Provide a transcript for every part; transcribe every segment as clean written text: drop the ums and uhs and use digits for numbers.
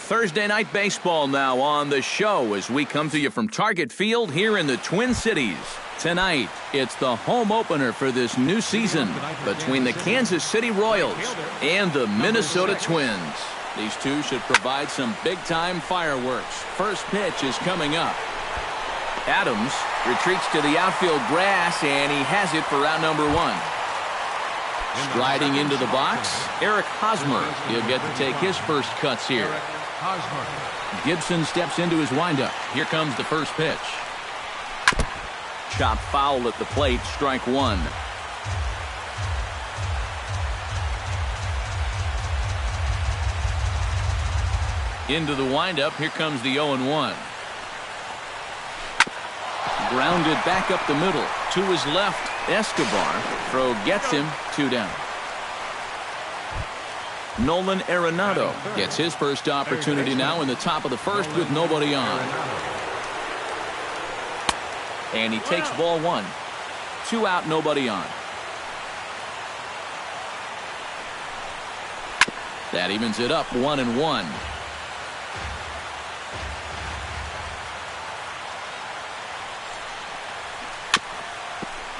Thursday night baseball now on the show as we come to you from Target Field here in the Twin Cities. Tonight, it's the home opener for this new season between the Kansas City Royals and the Minnesota Twins. These two should provide some big-time fireworks. First pitch is coming up. Adams retreats to the outfield grass, and he has it for out number one. Striding into the box, Eric Hosmer. He'll get to take his first cuts here. Gibson steps into his windup. Here comes the first pitch. Chop foul at the plate, strike one. Into the windup, here comes the 0-1. Grounded back up the middle. To his left, Escobar. Throw gets him, 2 down. Nolan Arenado gets his first opportunity now in the top of the first with nobody on. And he takes ball one. 2 out, nobody on. That evens it up, 1-1.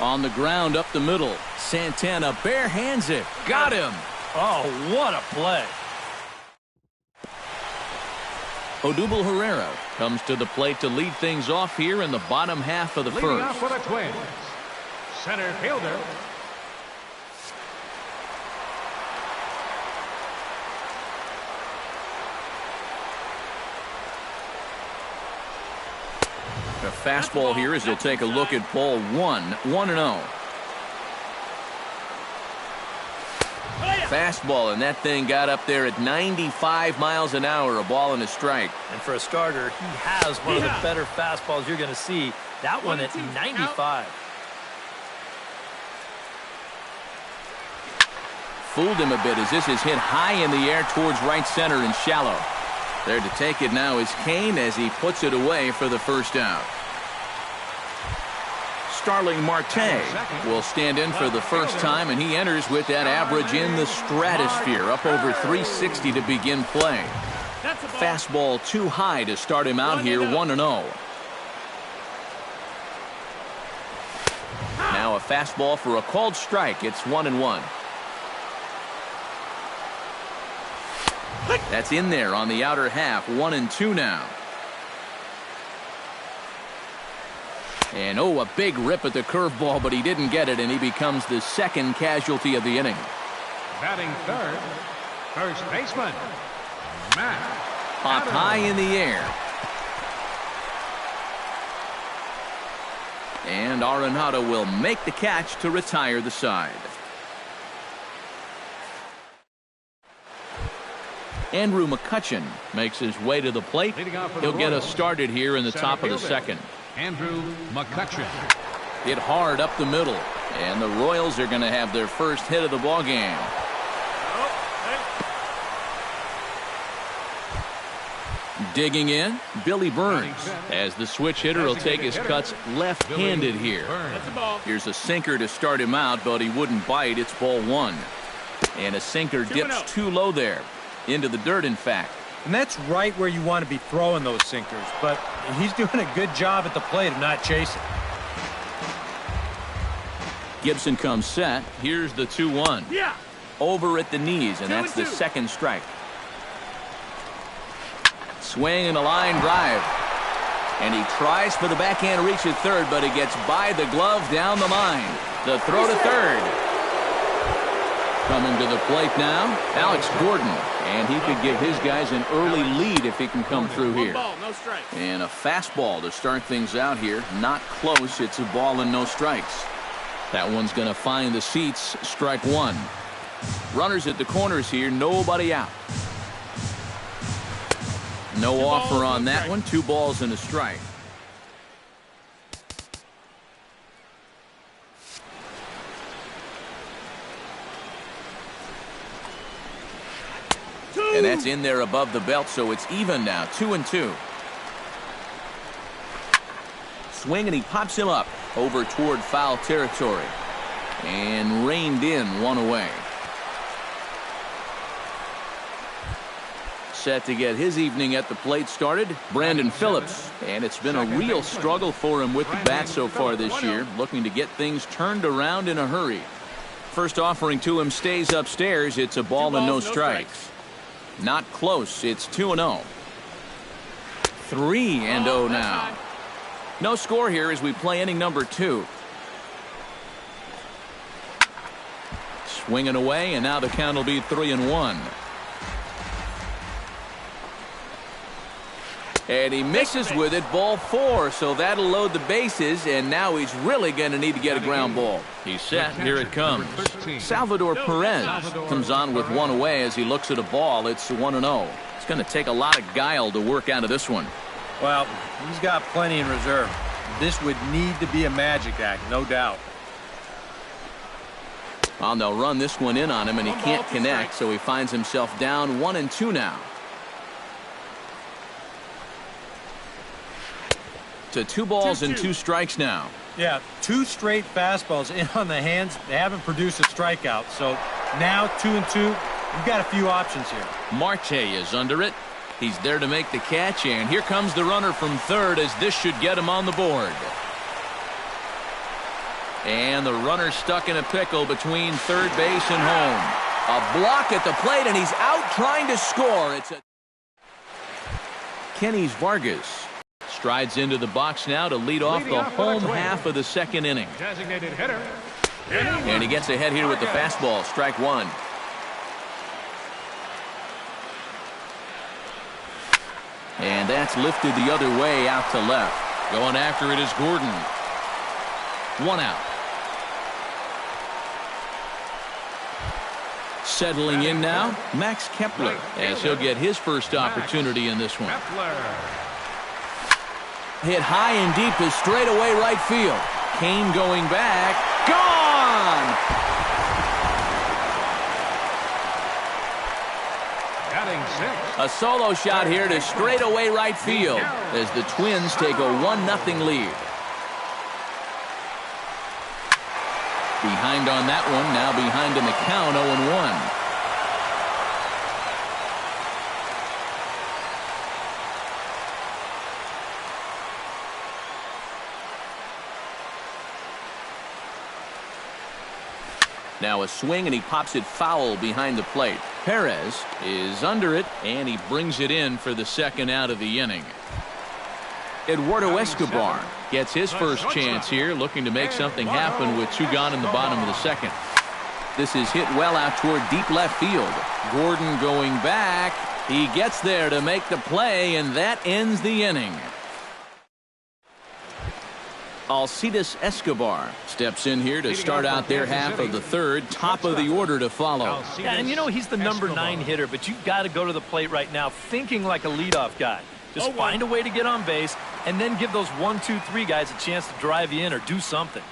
On the ground up the middle. Santana bare hands it. Got him. Oh, what a play. Odubel Herrera comes to the plate to lead things off here in the bottom half of the Leading first. off for the Twins, center fielder. A fastball here as he'll take a look at ball one. 1-0. Fastball, and that thing got up there at 95 miles an hour, a ball and a strike. And for a starter, he has one of the better fastballs you're going to see. That one at 95. Fooled him a bit as this is hit high in the air towards right center and shallow. There to take it now is Kane as he puts it away for the first out. Starling Marte will stand in for the first time, and he enters with that average in the stratosphere, up over 360 to begin play. Fastball too high to start him out here, 1-0. Now a fastball for a called strike. It's 1-1. That's in there on the outer half, 1-2 now. And oh, a big rip at the curveball, but he didn't get it, and he becomes the second casualty of the inning. Batting third, first baseman, Matt. Popped high in the air. And Arenado will make the catch to retire the side. Andrew McCutchen makes his way to the plate. He'll get us started here in the top of the second. Andrew McCutchen. Hit hard up the middle, and the Royals are going to have their first hit of the ball game. Digging in, Billy Burns, as the switch hitter will take his cuts left-handed here. Here's a sinker to start him out, but he wouldn't bite. It's ball one. And a sinker dips too low there, into the dirt, in fact. And that's right where you want to be throwing those sinkers, but he's doing a good job at the plate of not chasing. Gibson comes set. Here's the 2-1. Over at the knees, and that's the second strike. Swing and a line drive. And he tries for the backhand reach at third, but it gets by the glove down the line. The throw to third. Coming to the plate now, Alex Gordon. And he could give his guys an early lead if he can come through here. And a fastball to start things out here. Not close. It's a ball and no strikes. That one's going to find the seats. Strike one. Runners at the corners here. Nobody out. No offer on that one. 2 balls and a strike. And that's in there above the belt, so it's even now, 2-2. Swing, and he pops him up over toward foul territory. And reined in, 1 away. set to get his evening at the plate started, Brandon Phillips. And it's been a real struggle for him with the bat so far this year, looking to get things turned around in a hurry. First offering to him stays upstairs. It's a ball and no strikes. Not close. It's 2-0. 3-0 now. No score here as we play inning number 2. Swinging away, and now the count will be 3-1. And he misses with it, ball 4, so that'll load the bases, and now he's really going to need to get a ground ball. He's set, here it comes. Salvador Perez comes on with one away as he looks at a ball. It's 1-0. It's going to take a lot of guile to work out of this one. Well, he's got plenty in reserve. This would need to be a magic act, no doubt. Well, they'll run this one in on him, and he can't connect, so he finds himself down 1-2 now. To 2 balls and 2 strikes now. Yeah, 2 straight fastballs in on the hands. They haven't produced a strikeout, so now 2-2. You've got a few options here. Marte is under it. He's there to make the catch, and here comes the runner from third as this should get him on the board. And the runner stuck in a pickle between third base and home. A block at the plate, and he's out trying to score. It's a Kenny's Vargas strides into the box now to lead off the home half of the second inning. Designated hitter. And he gets ahead here with the fastball, strike 1. And that's lifted the other way out to left. Going after it is Gordon. 1 out. Settling in now, Max Kepler, as he'll get his first opportunity in this one. Hit high and deep to straightaway right field. Kane going back. Gone! Batting 6. A solo shot here to straightaway right field as the Twins take a 1-0 lead. Behind on that one, now behind in the count, 0-1. Now a swing, and he pops it foul behind the plate. Perez is under it, and he brings it in for the second out of the inning. Eduardo Escobar gets his first chance here, looking to make something happen with 2 gone in the bottom of the second. This is hit well out toward deep left field. Gordon going back. He gets there to make the play, and that ends the inning. Alcides Escobar steps in here to start out their half of the third. Top of the order to follow. Yeah, and you know he's the number 9 hitter, but you've got to go to the plate right now thinking like a leadoff guy. Just find a way to get on base and then give those 1, 2, 3 guys a chance to drive you in or do something.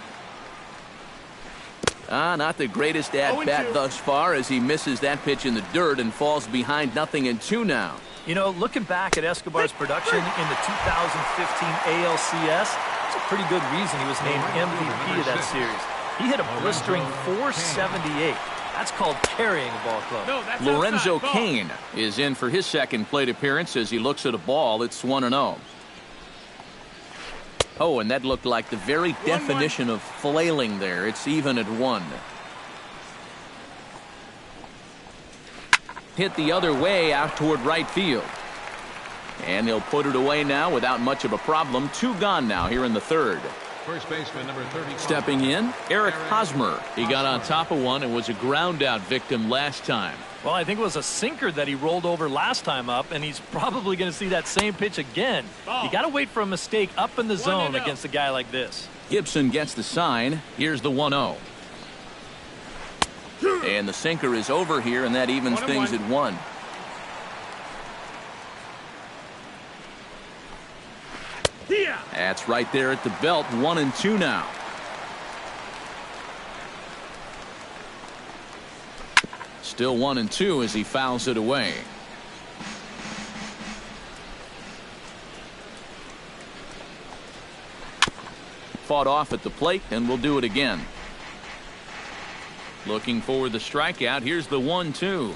Not the greatest at-bat thus far as he misses that pitch in the dirt and falls behind 0-2 now. You know, looking back at Escobar's production in the 2015 ALCS, it's a pretty good reason he was named MVP of that series. He hit a blistering .478. That's called carrying a ball club. Lorenzo Cain is in for his second plate appearance as he looks at a ball. It's 1-0. Oh, and that looked like the very definition of flailing there. It's even at 1. Hit the other way out toward right field. And he'll put it away now without much of a problem. 2 gone now here in the third. First baseman number 35. Stepping in, Eric Hosmer. He got on top of one and was a ground out victim last time. Well, I think it was a sinker that he rolled over last time up, and he's probably going to see that same pitch again. You got to wait for a mistake up in the zone against a guy like this. Gibson gets the sign. Here's the 1-0. And the sinker is over here, and that evens things at 1. That's right there at the belt. 1-2 now. Still 1-2 as he fouls it away. Fought off at the plate, and we'll do it again. Looking for the strikeout. Here's the 1-2.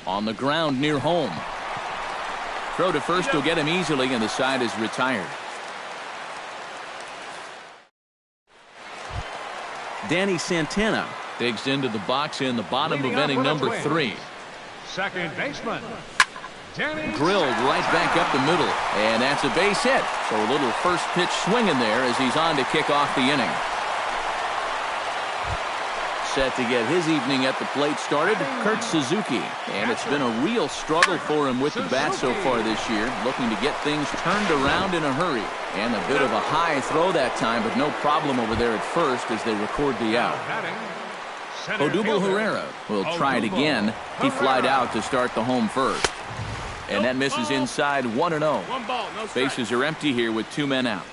On the ground near home. Throw to first will get him easily, and the side is retired. Danny Santana digs into the box in the bottom of inning number 3. Second baseman, Danny Drilled right back up the middle, and that's a base hit. So a little first pitch swinging there as he's on to kick off the inning. Set to get his evening at the plate started, Kurt Suzuki. And it's been a real struggle for him with the bat so far this year, looking to get things turned around in a hurry. And a bit of a high throw that time, but no problem over there at first as they record the out. Odubel Herrera will try it again. He flied out to start the home first. And that misses inside 1-0. Bases are empty here with 2 men out.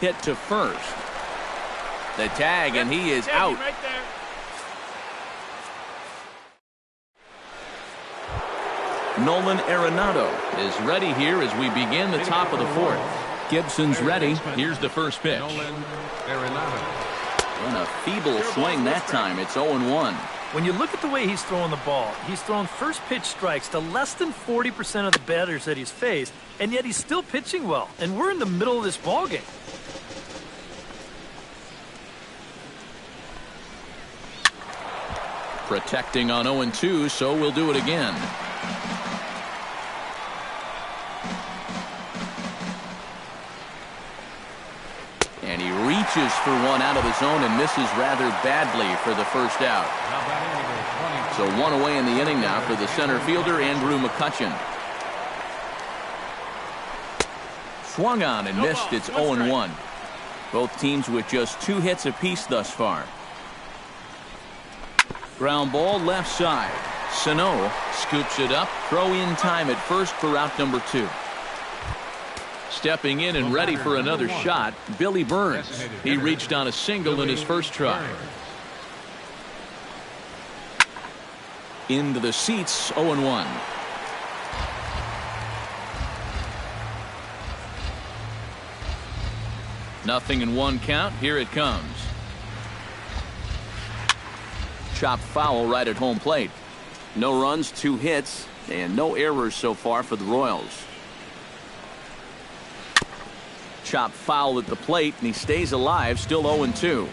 Hit to first. The tag, and he is out. Nolan Arenado is ready here as we begin the top of the 4th. Gibson's ready. Here's the first pitch. And a feeble swing that time. It's 0-1. When you look at the way he's throwing the ball, he's thrown first pitch strikes to less than 40% of the batters that he's faced, and yet he's still pitching well. And we're in the middle of this ball game. Protecting on 0-2, so we'll do it again. And he reaches for one out of the zone and misses rather badly for the first out. So 1 away in the inning now for the center fielder, Andrew McCutchen. Swung on and missed. It's 0-1. Both teams with just 2 hits apiece thus far. Ground ball left side. Sano scoops it up. Throw in time at first for out number 2. Stepping in and ready for another shot, Billy Burns. He reached on a single in his first try. Into the seats, 0-1. Nothing in 1 count. Here it comes. Chop foul right at home plate. No runs, 2 hits, and no errors so far for the Royals. Chop foul at the plate, and he stays alive, still 0-2.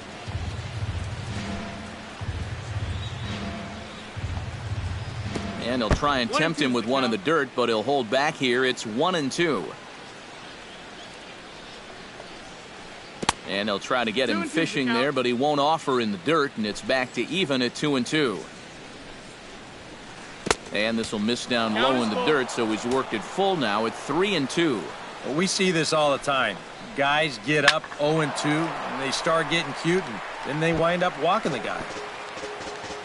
And he'll try and tempt him with one in the dirt, but he'll hold back here. It's 1-2. And they'll try to get him fishing there, but he won't offer in the dirt, and it's back to even at 2-2. And this will miss down low in the dirt, so he's worked it full now at 3-2. Well, we see this all the time. Guys get up 0-2, and they start getting cute, and then they wind up walking the guy.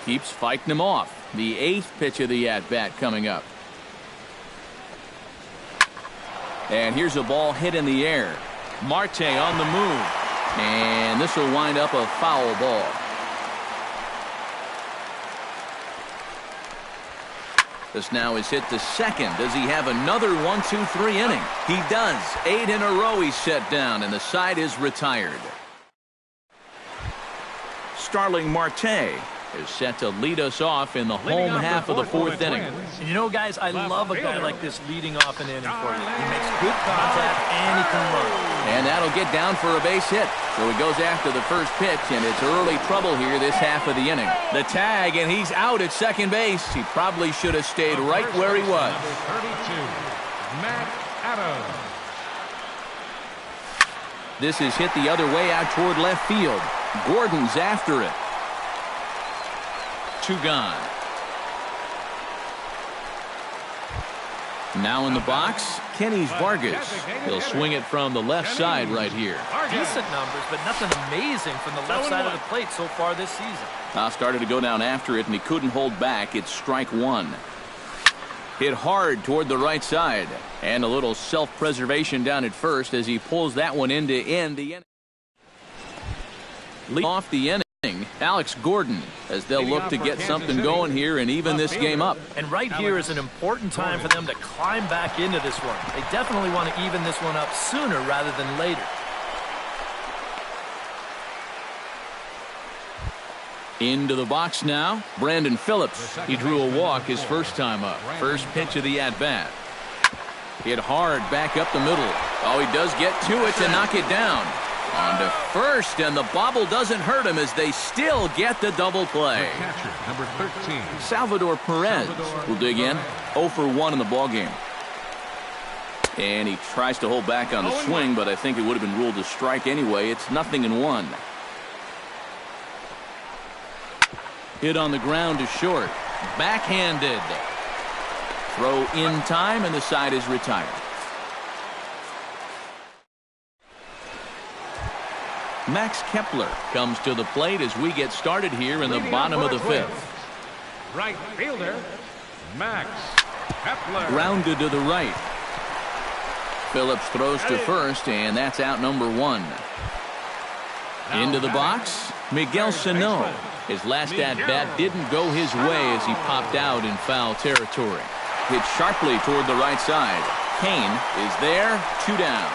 Keeps fighting him off. The 8th pitch of the at-bat coming up. And here's a ball hit in the air. Marte on the move. And this will wind up a foul ball. This now is hit to second. Does he have another 1-2-3 inning? He does. 8 in a row he's set down, and the side is retired. Starling Marte is set to lead us off in the home half of the 4th inning. And you know, guys, I love a guy like this leading off an inning for you. He makes good contact and he can run. And that'll get down for a base hit. So he goes after the first pitch, and it's early trouble here this half of the inning. The tag, and he's out at second base. He probably should have stayed right where he was. Number 32, Matt Adams. This is hit the other way out toward left field. Gordon's after it. 2 gone. Now in the box, Kenny Vargas. He'll swing it from the left side right here. Decent numbers, but nothing amazing from the left side of the plate so far this season. Started to go down after it, and he couldn't hold back. It's strike 1. Hit hard toward the right side. And a little self-preservation down at first as he pulls that one in to end the inning. Lead off the inning. Alex Gordon, as they'll look to get something going here and even this game up. And right here is an important time for them to climb back into this one. They definitely want to even this one up sooner rather than later. Into the box now, Brandon Phillips. He drew a walk his first time up. First pitch of the at-bat. Hit hard back up the middle. Oh, he does get to it to knock it down. On to first, and the bobble doesn't hurt him as they still get the double play. Catcher, number 13. Salvador Perez will dig in. 0 for 1 in the ballgame. And he tries to hold back on the swing, but I think it would have been ruled a strike anyway. It's 0-1. Hit on the ground to short. Backhanded. Throw in time, and the side is retired. Max Kepler comes to the plate as we get started here in the bottom of the fifth. Right fielder, Max Kepler. Grounded to the right. Phillips throws to first, and that's out number 1. Into the box, Miguel Sano. His last at-bat didn't go his way as he popped out in foul territory. Hit sharply toward the right side. Kane is there, 2 down.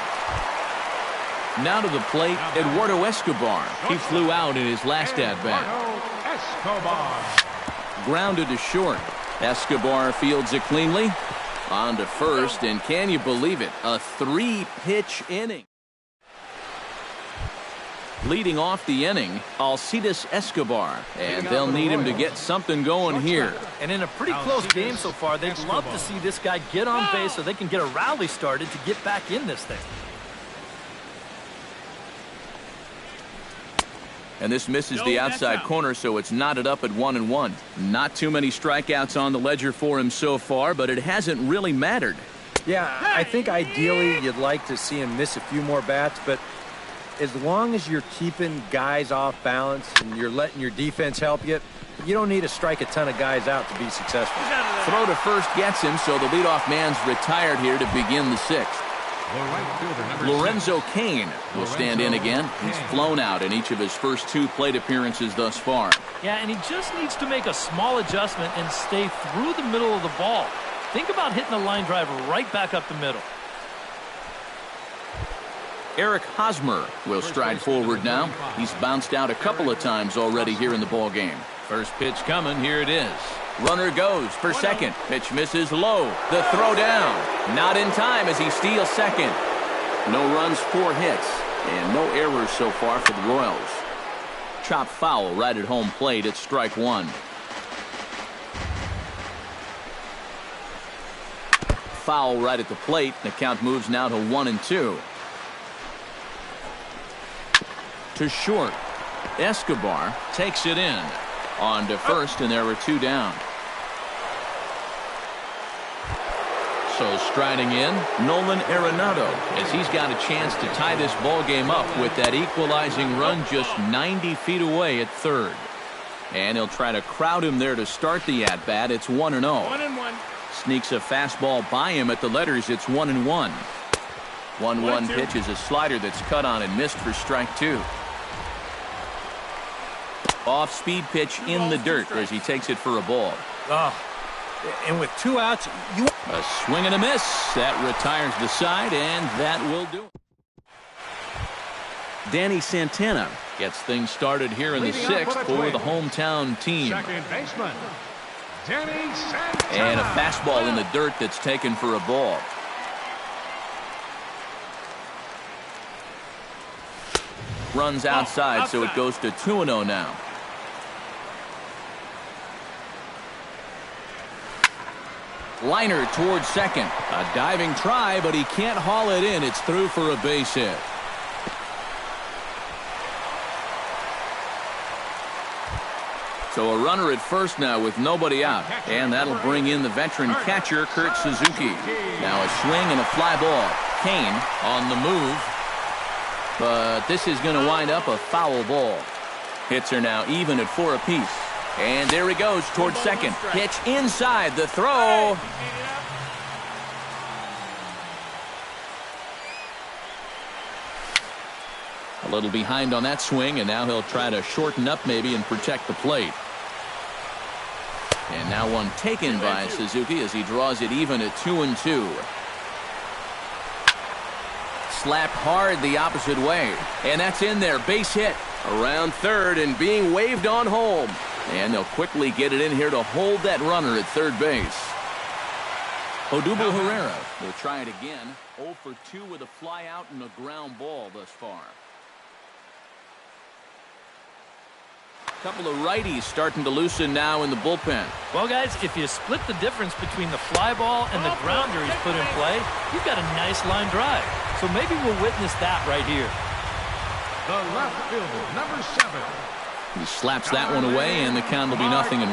Now to the plate, Eduardo Escobar. He flew out in his last at-bat. Grounded to short. Escobar fields it cleanly. On to first, and can you believe it? A 3-pitch inning. Leading off the inning, Alcides Escobar, and they'll need him to get something going here. And in a pretty close game so far, they'd love to see this guy get on base so they can get a rally started to get back in this thing. And this misses the outside corner, so it's knotted up at 1-1. Not too many strikeouts on the ledger for him so far, but it hasn't really mattered. Yeah, I think ideally you'd like to see him miss a few more bats, but as long as you're keeping guys off balance and you're letting your defense help you don't need to strike a ton of guys out to be successful. Throw to first gets him, so the leadoff man's retired here to begin the 6th. Lorenzo Kane will stand in again. He's flown out in each of his first 2 plate appearances thus far. Yeah, and he just needs to make a small adjustment and stay through the middle of the ball. Think about hitting a line drive right back up the middle. Eric Hosmer will stride forward now. He's bounced out a couple of times already here in the ball game. First pitch coming. Here it is. Runner goes for second. Pitch misses low. The throw down. Not in time as he steals second. No runs, 4 hits, and no errors so far for the Royals. Chop foul right at home plate. It's strike 1. Foul right at the plate. The count moves now to 1-2. To short. Escobar takes it in. On to first, and there are 2 down. So striding in, Nolan Arenado, as he's got a chance to tie this ball game up with that equalizing run just 90 feet away at third. And he'll try to crowd him there to start the at-bat. It's 1-0. 1-1. Sneaks a fastball by him at the letters. It's 1-1. 1-1 pitch is a slider that's cut on and missed for strike 2. Off-speed pitch in the dirt as he takes it for a ball. And with 2 outs, A swing and a miss. That retires the side, and that will do it. Danny Santana gets things started here in the 6th for the hometown team. Second baseman, Danny Santana. And a fastball in the dirt that's taken for a ball. Runs outside, so it goes to 2-0 now. Liner towards second. A diving try, but he can't haul it in. It's through for a base hit. So a runner at first now with nobody out. And that'll bring in the veteran catcher, Kurt Suzuki. Now a swing and a fly ball. Kane on the move. But this is going to wind up a foul ball. Hits are now even at 4 apiece. And there he goes towards second. Pitch inside. The throw. A little behind on that swing, and now he'll try to shorten up maybe and protect the plate. And now one taken by Suzuki as he draws it even at 2-2. Slapped hard the opposite way. And that's in there. Base hit. Around third and being waved on home. And they'll quickly get it in here to hold that runner at third base. Odubel Herrera will try it again. 0 for 2 with a fly out and a ground ball thus far. Couple of righties starting to loosen now in the bullpen. Well, guys, if you split the difference between the fly ball and the grounder he's put in play, you've got a nice line drive. So maybe we'll witness that right here. The left fielder, number 7. He slaps that one away, and the count will be 0-1.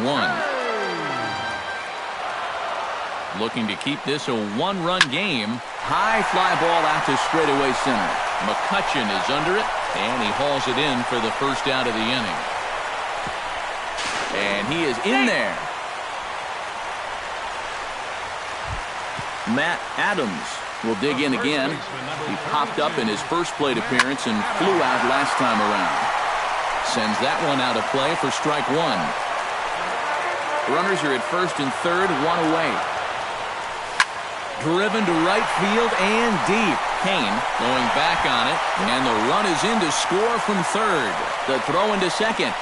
Looking to keep this a one-run game. High fly ball out to straightaway center. McCutchen is under it, and he hauls it in for the first out of the inning. And he is in there. Matt Adams will dig in again. He popped up in his first plate appearance and flew out last time around. Sends that one out of play for strike one. Runners are at first and third, one away. Driven to right field and deep. Kane going back on it, and the run is in to score from third. The throw into second.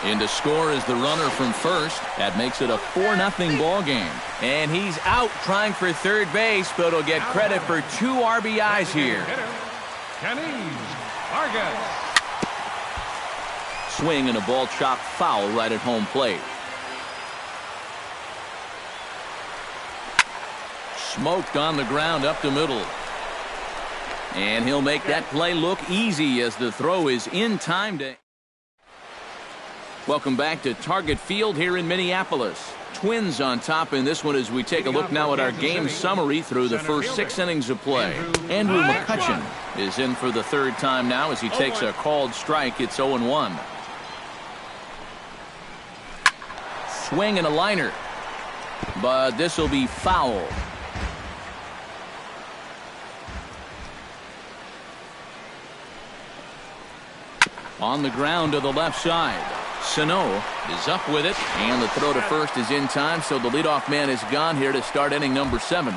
In to score is the runner from first. That makes it a 4-0 ball game. And he's out trying for third base, but he'll get credit for 2 RBIs here. Swing and a ball chopped foul right at home plate. Smoked on the ground up the middle. And he'll make that play look easy as the throw is in time to... Welcome back to Target Field here in Minneapolis. Twins on top in this one as we take a look now at our game summary through the first 6 innings of play. Andrew McCutchen is in for the third time now as he takes a called strike. It's 0-1. Swing and a liner. But this will be foul. On the ground to the left side. Sano is up with it, and the throw to first is in time, so the leadoff man is gone here to start inning number 7.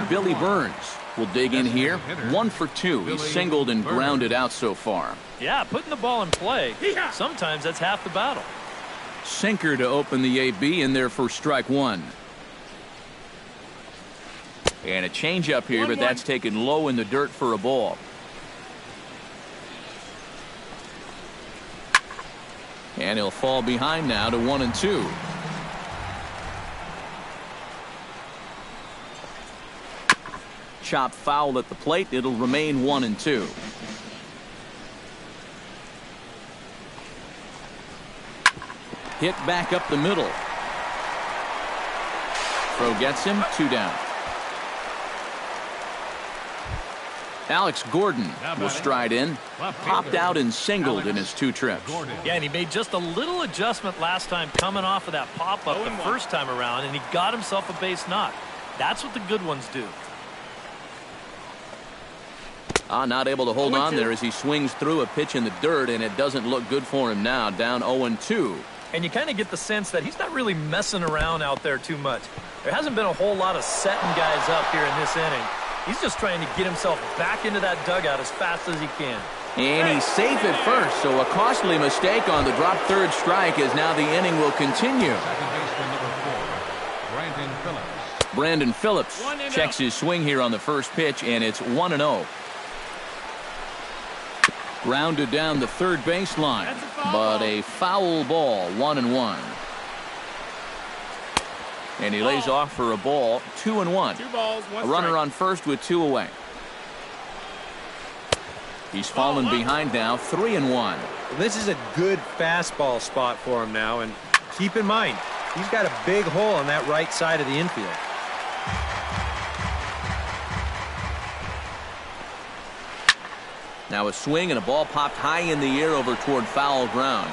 Billy Burns will dig in here. 1 for 2. He's singled and grounded out so far. Yeah, putting the ball in play, sometimes that's half the battle. Sinker to open the AB in there for strike one. And a changeup here, but that's taken low in the dirt for a ball. And he'll fall behind now to 1-2. Chop foul at the plate. It'll remain 1-2. Hit back up the middle. Throw gets him. 2 down. Alex Gordon will stride in. Popped out and singled in his 2 trips. Yeah, and he made just a little adjustment last time coming off of that pop-up the first time around, and he got himself a base knock. That's what the good ones do. Not able to hold on there as he swings through a pitch in the dirt, and it doesn't look good for him now. Down 0-2. And you kind of get the sense that he's not really messing around out there too much. There hasn't been a whole lot of setting guys up here in this inning. He's just trying to get himself back into that dugout as fast as he can. And he's safe at first, so a costly mistake on the drop third strike as now the inning will continue. Brandon Phillips checks his swing here on the first pitch, and it's 1-0. Grounded down the third baseline, but a foul ball, 1-1. And he lays off for a ball, 2-1. A runner on first with 2 away. He's fallen behind now, 3-1. This is a good fastball spot for him now, and keep in mind, he's got a big hole on that right side of the infield. Now a swing and a ball popped high in the air over toward foul ground.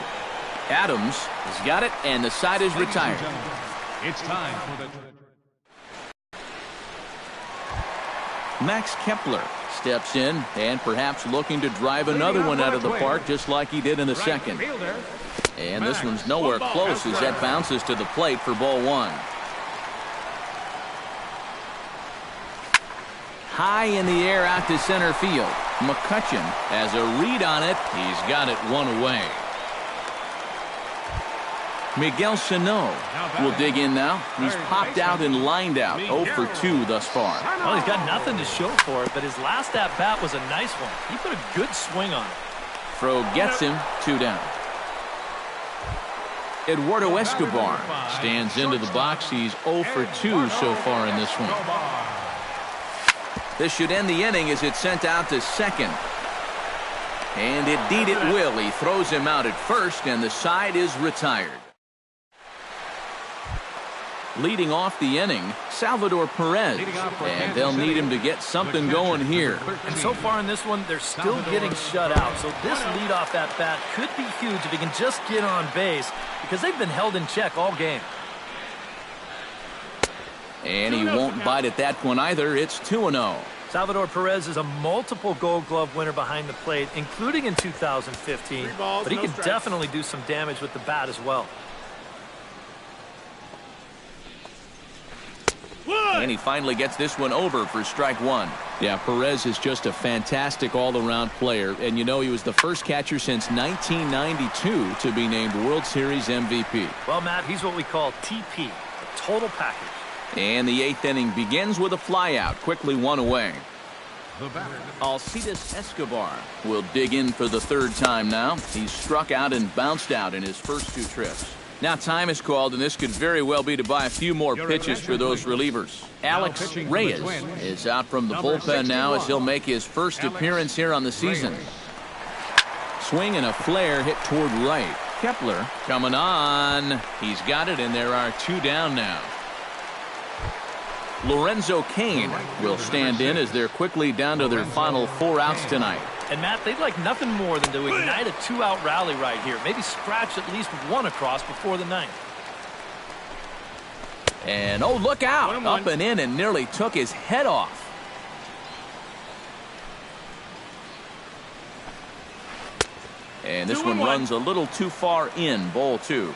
Adams has got it, and the side is retired. It's time for the... Max Kepler steps in and perhaps looking to drive another one out of the park just like he did in the second. And this one's nowhere close as that bounces to the plate for ball 1. High in the air out to center field. McCutcheon has a read on it. He's got it one away. Miguel Sano will dig in now. He's popped out and lined out. 0 for 2 thus far. Well, he's got nothing to show for it, but his last at-bat was a nice one. He put a good swing on it. Throw gets him, 2 down. Eduardo Escobar stands into the box. He's 0 for 2 so far in this one. This should end the inning as it's sent out to second. And indeed it will. He throws him out at first, and the side is retired. Leading off the inning, Salvador Perez, and they'll need him to get something going here. And so far in this one, they're still getting shut out. So this leadoff at bat could be huge if he can just get on base, because they've been held in check all game. And he won't bite at that one either. It's 2-0. Salvador Perez is a multiple Gold Glove winner behind the plate, including in 2015, but he can definitely do some damage with the bat as well. And he finally gets this one over for strike 1. Yeah, Perez is just a fantastic all-around player. And you know, he was the first catcher since 1992 to be named World Series MVP. Well, Matt, he's what we call TP, a total package. And the 8th inning begins with a flyout. Quickly 1 away. Alcides Escobar will dig in for the 3rd time now. He's struck out and bounced out in his first 2 trips. Now time is called, and this could very well be to buy a few more pitches for those relievers. Alex Reyes is out from the bullpen now as he'll make his first appearance here on the season. Swing and a flare hit toward right. Kepler coming on. He's got it, and there are 2 down now. Lorenzo Cain will stand in as they're quickly down to their final 4 outs tonight. And, Matt, they'd like nothing more than to ignite a 2-out rally right here. Maybe scratch at least 1 across before the 9th. And, oh, look out. Up and in and nearly took his head off. And this one runs a little too far in. Ball 2.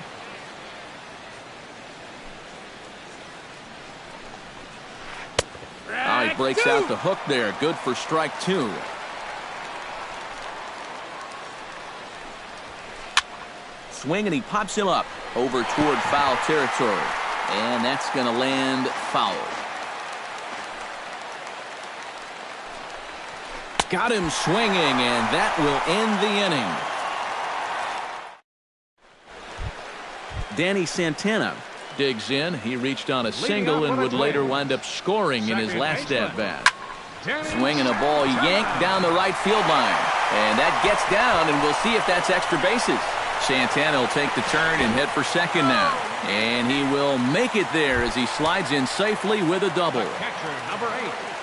Oh, he breaks out the hook there. Good for strike 2. Swing, and he pops him up over toward foul territory. And that's going to land foul. Got him swinging, and that will end the inning. Danny Santana digs in. He reached on a single and would later wind up scoring in his last at-bat. Swinging a ball yanked down the right field line. And that gets down, and we'll see if that's extra bases. Santana will take the turn and head for second now. And he will make it there as he slides in safely with a double.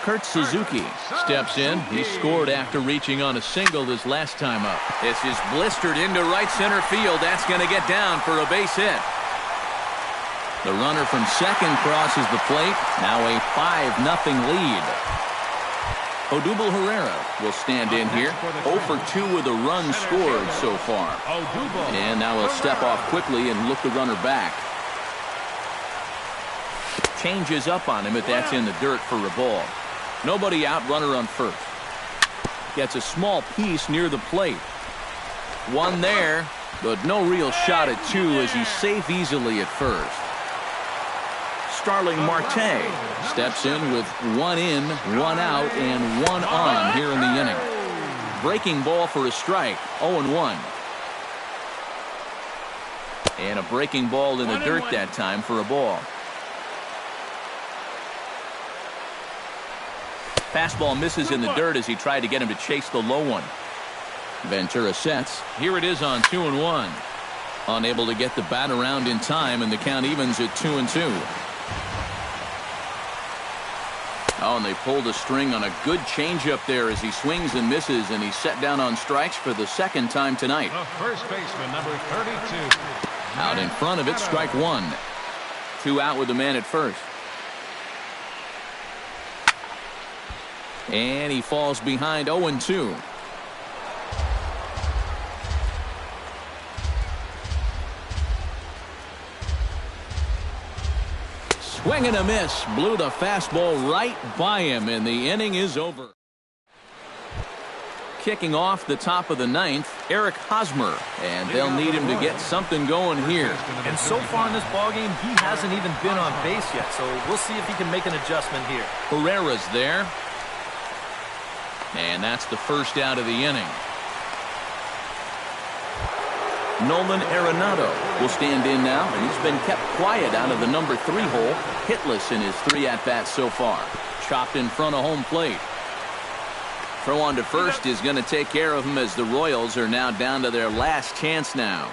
Kurt Suzuki steps in. He scored after reaching on a single his last time up. This is blistered into right center field. That's going to get down for a base hit. The runner from second crosses the plate. Now a 5-0 lead. Odubel Herrera will stand in here. 0 for 2 with a run scored so far. And now he'll step off quickly and look the runner back. Changes up on him if that's in the dirt for a ball. Nobody out, runner on first. Gets a small piece near the plate. One there, but no real shot at 2 as he's safe easily at first. Starling Marte steps in with 1 in, 1 out, and 1 on here in the inning. Breaking ball for a strike, 0-1. And a breaking ball in the dirt that time for a ball. Fastball misses in the dirt as he tried to get him to chase the low one. Ventura sets. Here it is on 2-1. Unable to get the bat around in time, and the count evens at 2-2. Oh, and they pulled a string on a good changeup there as he swings and misses, and he's set down on strikes for the 2nd time tonight. The first baseman, number 32. Out in front of it, strike 1. 2 out with the man at first. And he falls behind 0-2. Swing and a miss. Blew the fastball right by him, and the inning is over. kicking off the top of the ninth, Eric Hosmer, and they'll need him to get something going here. And so far in this ballgame, he hasn't even been on base yet, so we'll see if he can make an adjustment here. Herrera's there. And that's the first out of the inning. Nolan Arenado will stand in now, and he's been kept quiet out of the number 3 hole, hitless in his 3 at-bats so far. Chopped in front of home plate. Throw on to first is going to take care of him as the Royals are now down to their last chance now.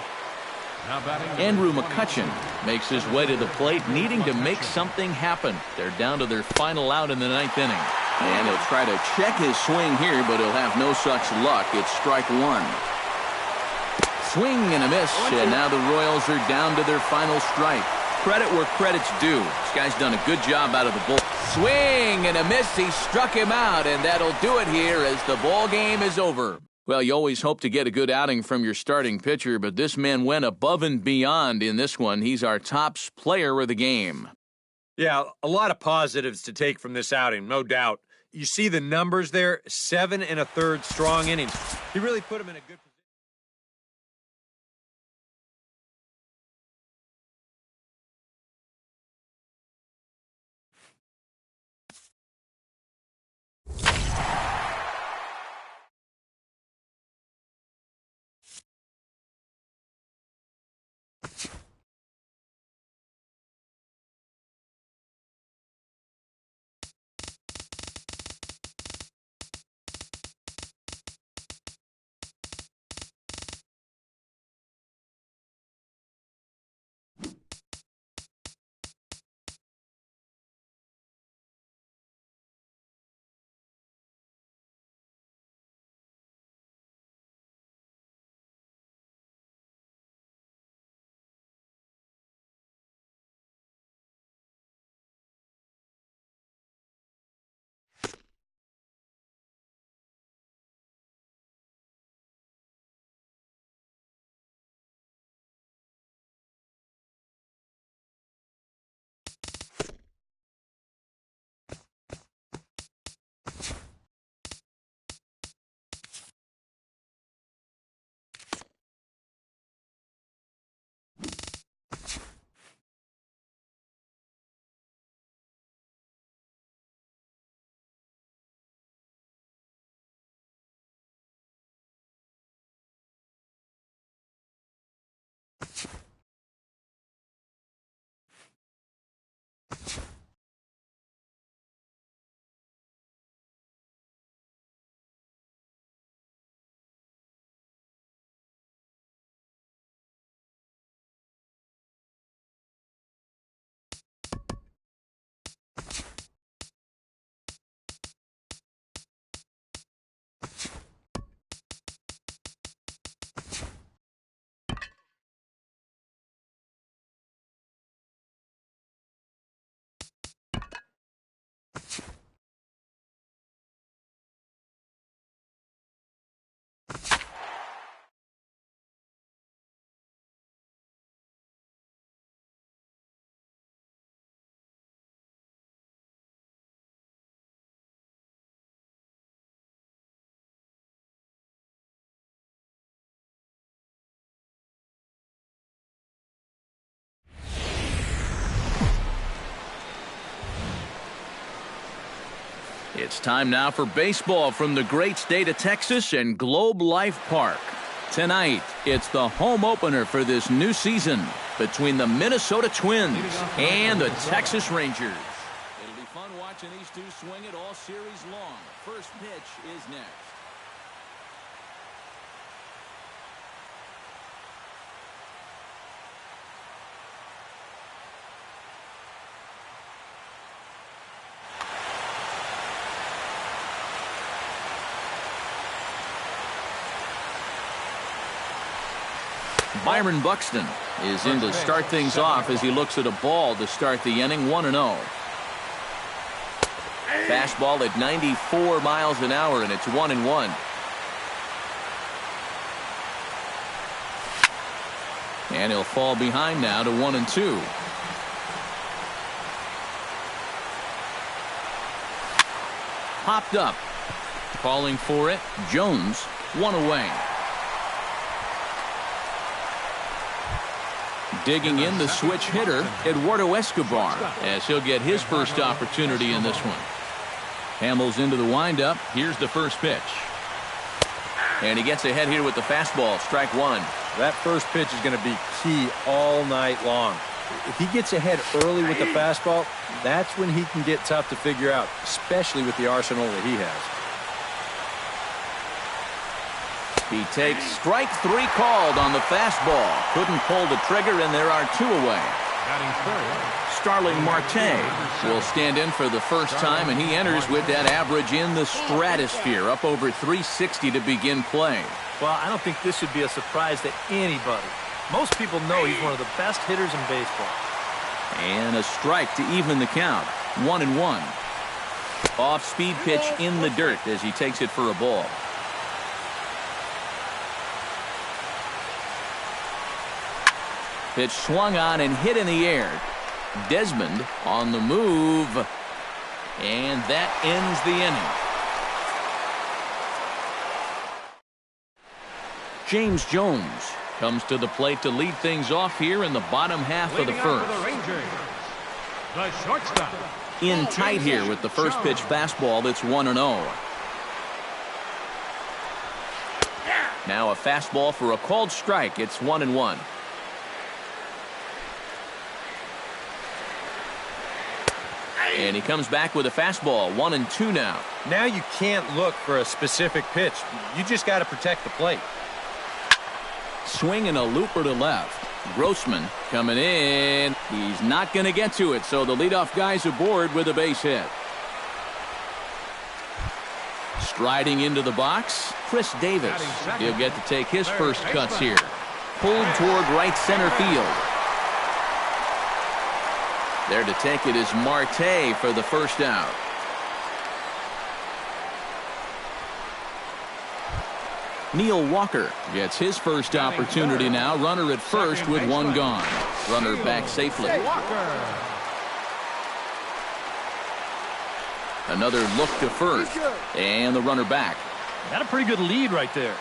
Andrew McCutchen makes his way to the plate, needing to make something happen. They're down to their final out in the 9th inning. And he'll try to check his swing here, but he'll have no such luck. It's strike 1. Swing and a miss, and now the Royals are down to their final strike. Credit where credit's due. This guy's done a good job out of the bull. Swing and a miss. He struck him out, and that'll do it here as the ball game is over. Well, you always hope to get a good outing from your starting pitcher, but this man went above and beyond in this one. He's our top player of the game. Yeah, a lot of positives to take from this outing, no doubt. You see the numbers there, 7 1/3 strong innings. He really put him in a good position. It's time now for baseball from the great state of Texas and Globe Life Park. Tonight, it's the home opener for this new season between the Minnesota Twins and the Texas Rangers. It'll be fun watching these two swing it all series long. First pitch is next. Byron Buxton is in to start things off as he looks at a ball to start the inning, 1-0. Fastball at 94 miles an hour, and it's 1-1. And he'll fall behind now to 1-2. Popped up. calling for it. Jones, one away. Digging in the switch hitter, Eduardo Escobar, as he'll get his first opportunity in this one. Hamels into the windup. Here's the first pitch. And he gets ahead here with the fastball. Strike one. That first pitch is going to be key all night long. If he gets ahead early with the fastball, that's when he can get tough to figure out, especially with the arsenal that he has. He takes strike three called on the fastball. Couldn't pull the trigger, and there are two away. Starling Marte will stand in for the first time, and he enters with that average in the stratosphere, up over 360 to begin play. Well, I don't think this should be a surprise to anybody. Most people know he's one of the best hitters in baseball. And a strike to even the count. 1-1. Off-speed pitch in the dirt as he takes it for a ball. Pitch swung on and hit in the air. Desmond on the move. And that ends the inning. James Jones comes to the plate to lead things off here in the bottom half of the first. The shortstop. In tight here with the first pitch fastball that's 1-0. Now a fastball for a called strike. It's 1-1. And he comes back with a fastball. 1-2 now. Now you can't look for a specific pitch. You just got to protect the plate. Swing and a looper to left. Grossman coming in. He's not going to get to it, so the leadoff guy's aboard with a base hit. Striding into the box, Chris Davis. He'll get to take his first cuts here. Pulled toward right center field. There to take it is Marte for the first out. Neil Walker gets his first opportunity now. Runner at first with one gone. Runner back safely. Another look to first. And the runner back. Got a pretty good lead right there.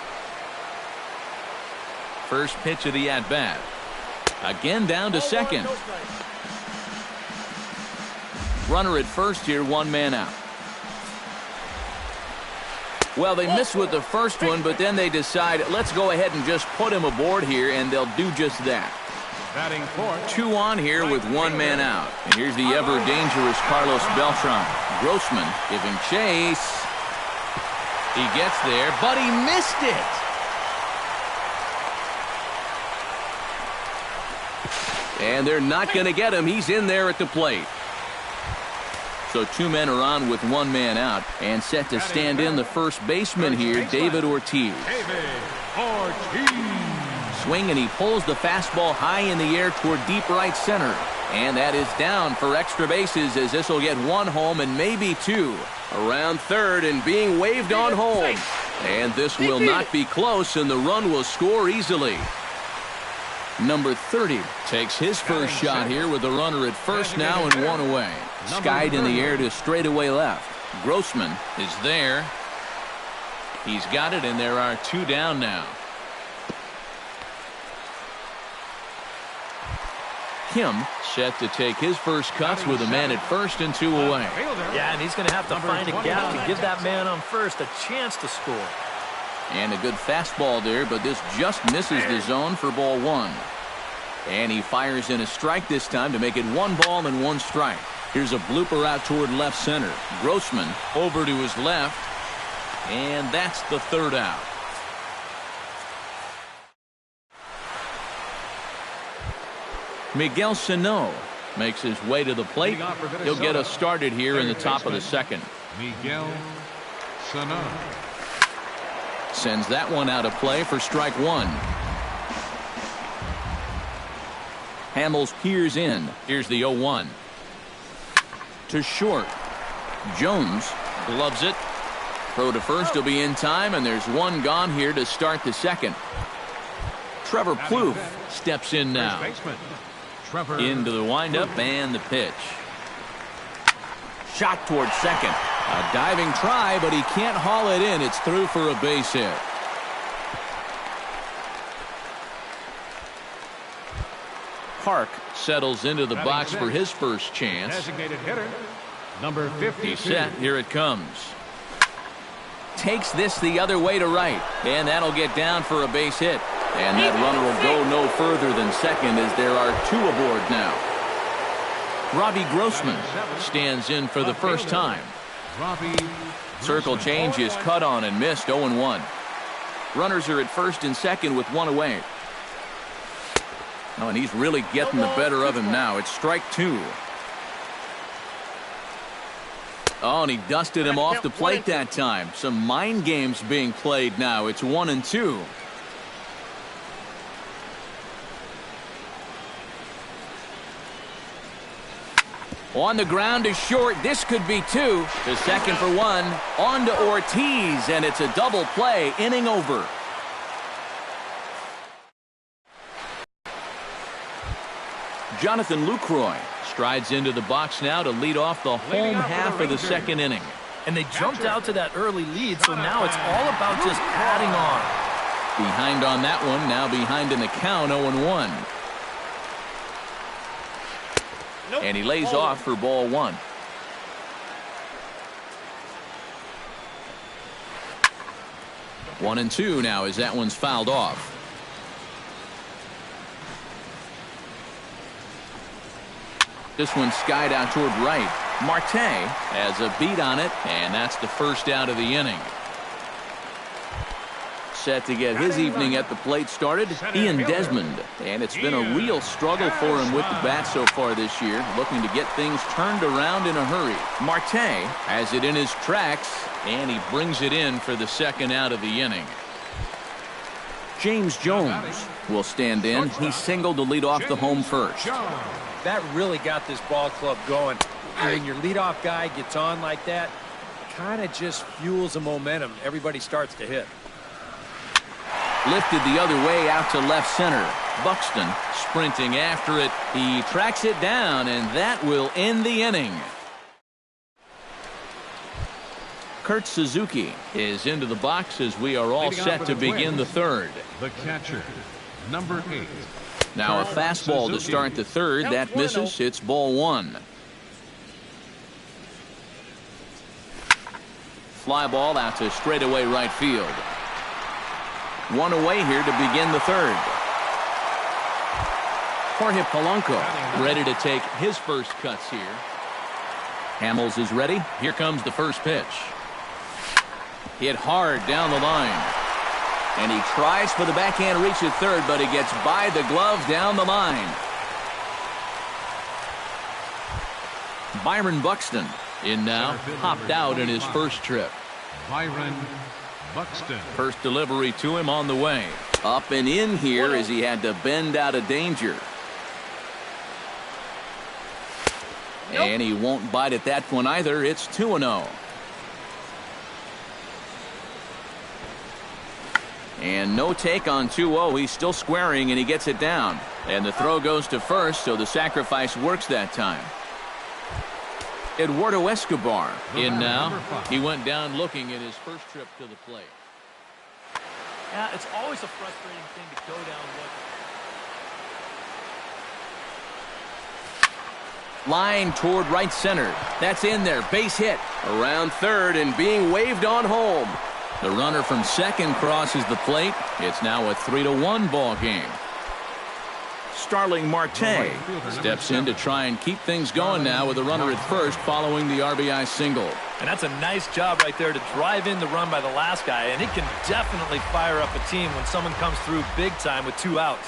First pitch of the at-bat. Again down to second. Runner at first here, one man out. Well, they missed with the first one, but then they decide, let's go ahead and just put him aboard here, and they'll do just that. Batting fourth. Two on here with one man out. And here's the ever-dangerous Carlos Beltran. Grossman giving chase. He gets there, but he missed it. And they're not going to get him. He's in there at the plate. So two men are on with one man out, and set to stand in the first baseman here, David Ortiz. Swing, and he pulls the fastball high in the air toward deep right center. And that is down for extra bases, as this will get one home and maybe two. Around third and being waved on home. And this will not be close, and the run will score easily. Number 30 takes his first shot here with the runner at first now and one away. Skied in the air to straightaway left. Grossman is there. He's got it, and there are two down now. Kim set to take his first cuts with a man at first and two away. Yeah, and he's going to have to find a gap to give that man on first a chance to score. And a good fastball there, but this just misses the zone for ball one. And he fires in a strike this time to make it 1 ball and 1 strike. Here's a blooper out toward left center. Grossman over to his left. And that's the third out. Miguel Sano makes his way to the plate. He'll get us started here in the top of the second. Miguel Sano. Sends that one out of play for strike one. Hamels peers in. Here's the 0-1. To short. Jones gloves it. Throw to first will be in time, and there's one gone here to start the second. Trevor Plouffe steps in now. Into the windup and the pitch. Shot toward second. A diving try, but he can't haul it in. It's through for a base hit. Park settles into the box for his first chance. Designated hitter, number 52. He's set. Here it comes. Takes this the other way to right. And that'll get down for a base hit. And that runner will go no further than second as there are two aboard now. Robbie Grossman stands in for the first time. Circle change is cut on and missed. 0-1. Runners are at first and second with one away. Oh, and he's really getting the better of him now. It's strike two. Oh, and he dusted him off the plate that time. Some mind games being played now. It's 1-2. On the ground is short. This could be two. To second for one. On to Ortiz, and it's a double play. Inning over. Jonathan Lucroy strides into the box now to lead off the home half of the second inning. And they jumped out to that early lead, so now it's all about just adding on. Behind on that one, now behind in the count, 0-1. And he lays off for ball one. One and two now as that one's fouled off. This one skied out toward right. Marte has a beat on it, and that's the first out of the inning. Set to get his evening at the plate started, Ian Desmond. And it's been a real struggle for him with the bat so far this year, looking to get things turned around in a hurry. Marte has it in his tracks, and he brings it in for the second out of the inning. James Jones will stand in. He singled to lead off the home first. That really got this ball club going. When your leadoff guy gets on like that, kind of just fuels the momentum. Everybody starts to hit. Lifted the other way out to left center. Buxton sprinting after it. He tracks it down, and that will end the inning. Kurt Suzuki is into the box as we are all set to begin the third. The catcher, number 8. Now a fastball to start the third. That misses. It's ball one. Fly ball out to straightaway right field. One away here to begin the third. Jorge Polanco ready to take his first cuts here. Hamels is ready. Here comes the first pitch. Hit hard down the line. And he tries for the backhand reach at third, but he gets by the glove down the line. Byron Buxton in now, hopped out in his first trip. Byron Buxton. First delivery to him on the way. Up and in here as he had to bend out of danger. And he won't bite at that one either. It's 2-0. And no take on 2-0. He's still squaring, and he gets it down. And the throw goes to first, so the sacrifice works that time. Eduardo Escobar in now. He went down looking at his first trip to the plate. Yeah, it's always a frustrating thing to go down looking. Line toward right center. That's in there. Base hit. Around third and being waved on home. The runner from second crosses the plate. It's now a 3-1 ball game. Starling Marte steps in to try and keep things going now with a runner at first following the RBI single. And that's a nice job right there to drive in the run by the last guy, and it can definitely fire up a team when someone comes through big time with 2 outs.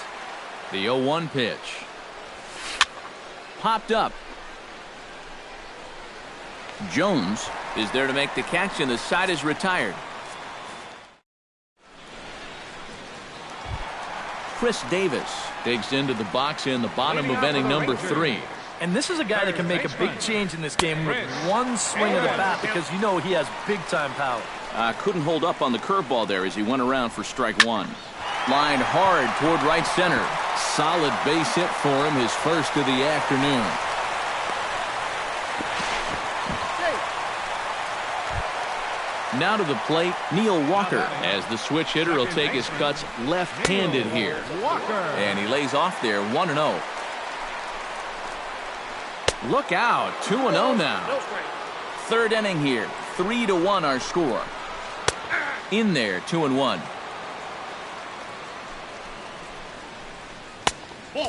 The 0-1 pitch. Popped up. Jones is there to make the catch, and the side is retired. Chris Davis digs into the box in the bottom of inning number 3. And this is a guy that can make a big change in this game with one swing of the bat because you know he has big-time power. Couldn't hold up on the curveball there as he went around for strike one. Lined hard toward right center. Solid base hit for him, his first of the afternoon. Now to the plate, Neil Walker, as the switch hitter will take his cuts left-handed here. And he lays off there, 1-0. Look out, 2-0 now. Third inning here, 3-1 our score. In there, 2-1.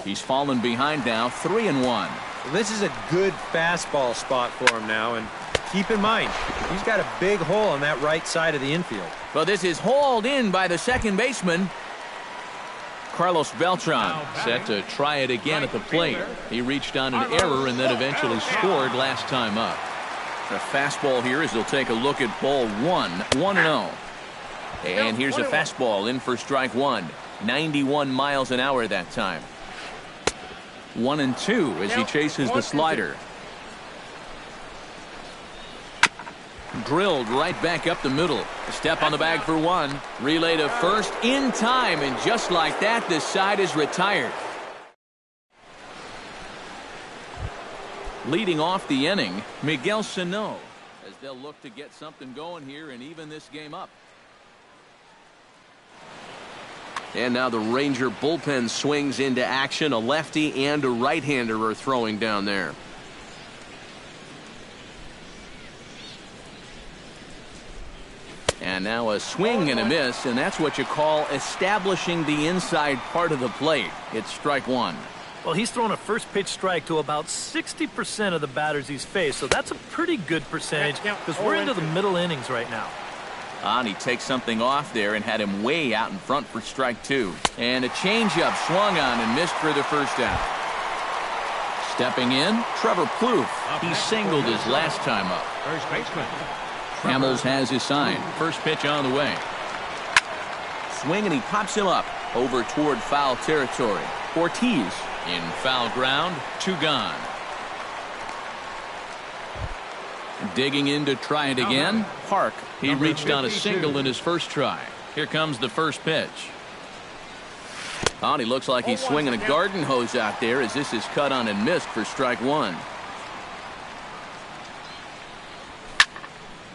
He's fallen behind now, 3-1. Well, this is a good fastball spot for him now, and keep in mind, he's got a big hole on that right side of the infield. But this is hauled in by the second baseman. Carlos Beltran set to try it again at the plate. He reached on an error and then eventually scored last time up. A fastball here as he'll take a look at ball 1, 1-0. And here's a fastball in for strike one. 91 miles an hour that time. 1-2 as he chases the slider. Drilled right back up the middle. A step on the bag for one. Relay to first in time, and just like that, this side is retired. Leading off the inning, Miguel Sano, as they'll look to get something going here and even this game up. And now the Ranger bullpen swings into action. A lefty and a right-hander are throwing down there. And now a swing and a miss, and that's what you call establishing the inside part of the plate. It's strike one. Well, he's thrown a first pitch strike to about 60% of the batters he's faced, so that's a pretty good percentage because we're into the middle innings right now. And he takes something off there and had him way out in front for strike two. And a changeup swung on and missed for the first out. Stepping in, Trevor Plouffe. He singled his last time up. First baseman. Hamels has his sign. First pitch on the way. Swing and he pops him up over toward foul territory. Ortiz in foul ground, 2 gone. Digging in to try it again. Park. He reached on a single in his first try. Here comes the first pitch. Oh, he looks like he's swinging a garden hose out there as this is cut on and missed for strike one.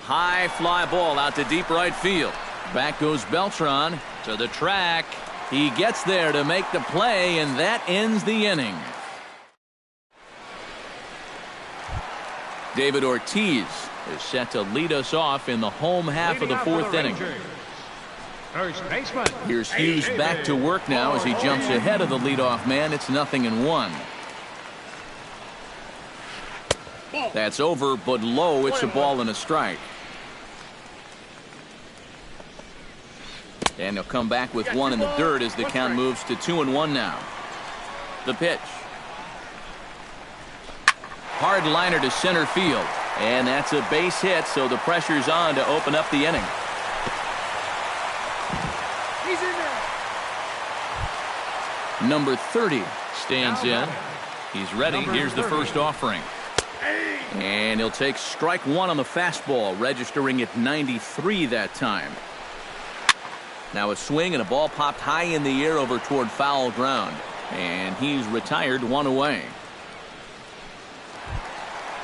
High fly ball out to deep right field. Back goes Beltran to the track. He gets there to make the play, and that ends the inning. David Ortiz is set to lead us off in the home half of the fourth inning. First baseman. Here's Hughes back to work now as he jumps ahead of the leadoff man. It's 0-1. That's over, but low. It's a ball and a strike. And he'll come back with one in the dirt as the count moves to 2-1 now. The pitch. Hard liner to center field. And that's a base hit, so the pressure's on to open up the inning. He's in there. Number 30 stands in. He's ready. Here's the first offering. And he'll take strike one on the fastball, registering at 93 that time. Now a swing and a ball popped high in the air over toward foul ground. And he's retired, 1 away.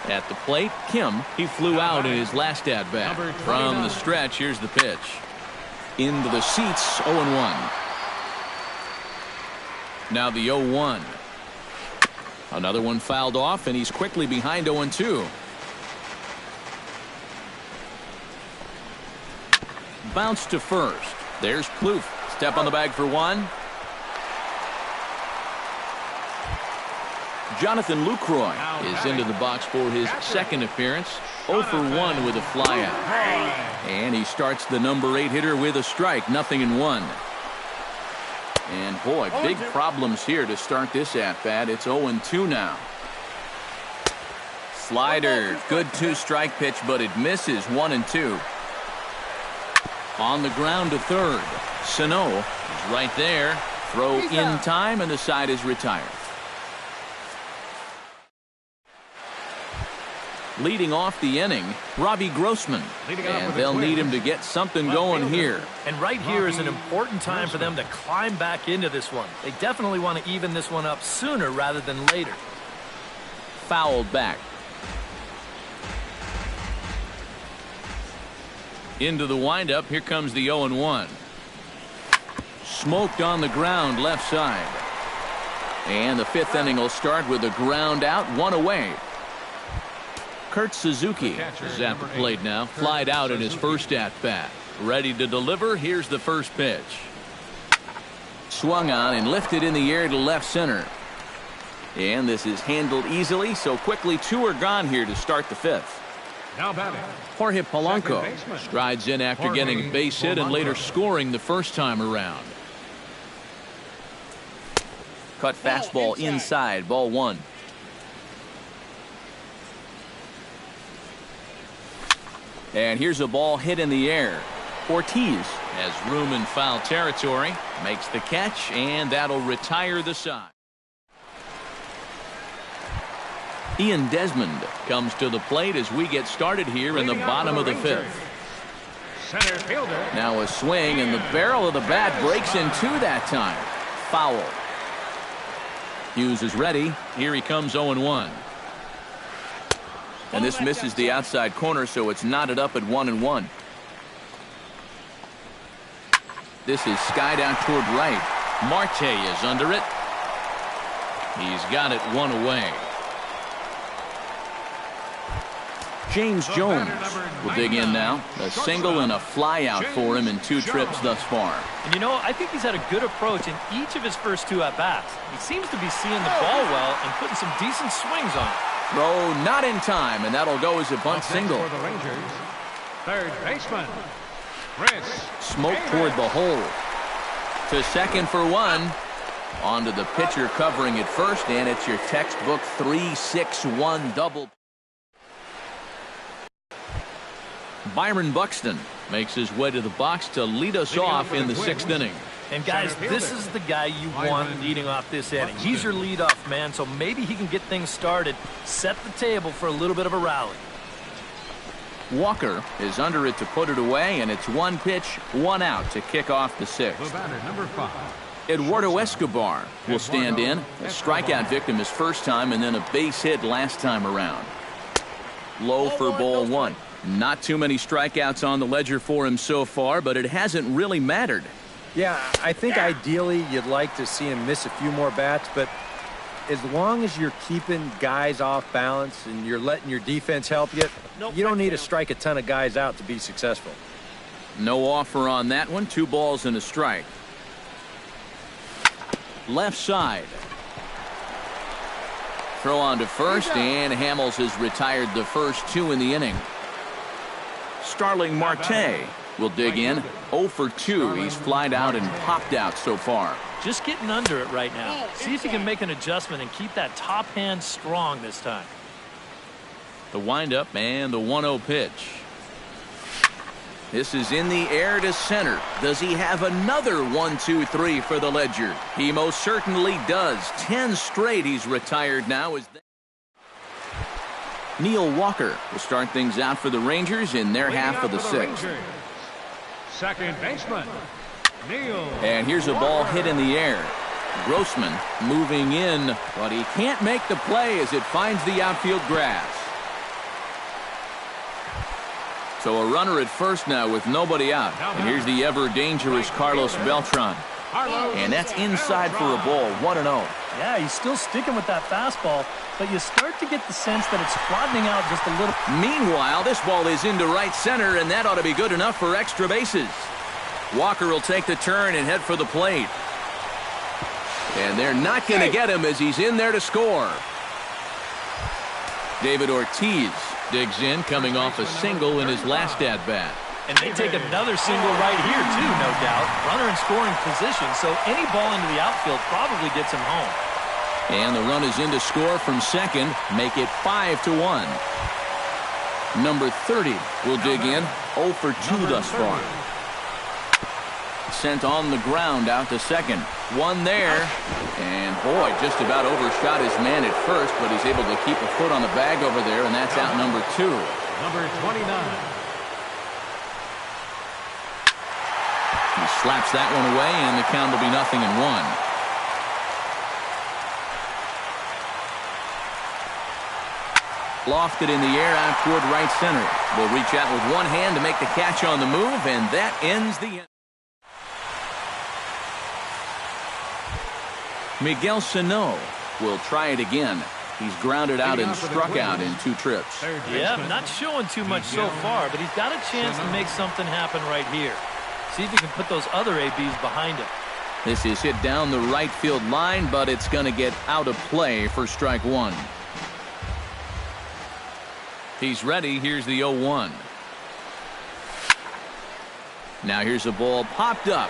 At the plate, Kim, he flew out in his last at-bat. From the stretch, here's the pitch. Into the seats, 0-1. Now the 0-1. Another one fouled off, and he's quickly behind 0-2. Bounce to first. There's Plouffe. Step on the bag for one. Jonathan Lucroy is into the box for his second appearance. 0 for 1 with a flyout. And he starts the number 8 hitter with a strike. 0-1. And boy, big problems here to start this at-bat. It's 0-2 now. Slider. Good 2-strike pitch, but it misses. 1-2. On the ground to third. Sano is right there. Throw in time, and the side is retired. Leading off the inning, Robbie Grossman. And they'll need him to get something going here. And right here is an important time for them to climb back into this one. They definitely want to even this one up sooner rather than later. Fouled back. Into the windup. Here comes the 0-1. Smoked on the ground left side. And the fifth inning will start with a ground out, one away. Kurt Suzuki is at the plate now. Flied out in his first at-bat. Ready to deliver. Here's the first pitch. Swung on and lifted in the air to left center. And this is handled easily, so quickly 2 are gone here to start the fifth. Now batting, Jorge Polanco strides in after getting a base hit and later scoring the first time around. Cut fastball inside, ball 1. And here's a ball hit in the air. Ortiz has room in foul territory, makes the catch, and that'll retire the side. Ian Desmond comes to the plate as we get started here in the bottom of the fifth. center fielder. Now a swing, and the barrel of the bat breaks in 2 that time. Foul. Hughes is ready. Here he comes 0-1. And this misses the outside corner, so it's knotted up at 1-1. This is skied out toward right. Marte is under it. He's got it 1 away. James Jones will dig in now. A single and a fly out for him in 2 trips thus far. And you know, I think he's had a good approach in each of his first 2 at-bats. He seems to be seeing the ball well and putting some decent swings on it. Throw not in time, and that'll go as a bunt single. For the Rangers, third baseman, Chris. Smoke toward the hole. To second for 1. On to the pitcher covering at first, and it's your textbook 3-6-1 double. Byron Buxton makes his way to the box to lead us off in the 6th inning. And guys, this is the guy you want leading off this inning. He's your leadoff man, so maybe he can get things started, set the table for a little bit of a rally. Walker is under it to put it away, and it's 1 pitch, 1 out to kick off the 6th. The batter, number 5. Eduardo Escobar will stand in. A strikeout victim his first time, and then a base hit last time around. Low for ball 1. Not too many strikeouts on the ledger for him so far, but it hasn't really mattered. Yeah, I think ideally you'd like to see him miss a few more bats, but as long as you're keeping guys off balance and you're letting your defense help you, you don't need to strike a ton of guys out to be successful. No offer on that one. 2 balls and a strike. Left side. Throw on to first, and Hamels has retired the first 2 in the inning. Starling Marte will dig in. 0 for 2. He's flied out and popped out so far. Just getting under it right now. See if he can make an adjustment and keep that top hand strong this time. The windup and the 1-0 pitch. This is in the air to center. Does he have another 1-2-3 for the ledger? He most certainly does. 10 straight he's retired now. Neil Walker will start things out for the Rangers in their half of the 6th. Second baseman, Neil. And here's a ball hit in the air. Grossman moving in, but he can't make the play as it finds the outfield grass. So a runner at first now with nobody out. And here's the ever-dangerous Carlos Beltran. And that's inside for a ball, 1-0. Yeah, he's still sticking with that fastball, but you start to get the sense that it's flattening out just a little. Meanwhile, this ball is into right center, and that ought to be good enough for extra bases. Walker will take the turn and head for the plate. And they're not going to get him as he's in there to score. David Ortiz digs in, coming off a single in his last at-bat. And they take another single right here, too, no doubt. Runner in scoring position, so any ball into the outfield probably gets him home. And the run is in to score from second, make it 5-1. Number 30 will dig in, 0 for 2 thus far. Sent on the ground out to second. 1 there, and boy, just about overshot his man at first, but he's able to keep a foot on the bag over there, and that's out number 2. Number 29. He slaps that one away, and the count will be 0-1. Lofted in the air out toward right center. Will reach out with one hand to make the catch on the move, and that ends the inning. Miguel Sano will try it again. He's grounded out and struck out in 2 trips. Yeah, not showing too much so far, but he's got a chance to make something happen right here. See if he can put those other ABs behind him. This is hit down the right field line, but it's going to get out of play for strike 1. He's ready. Here's the 0-1. Now here's a ball popped up.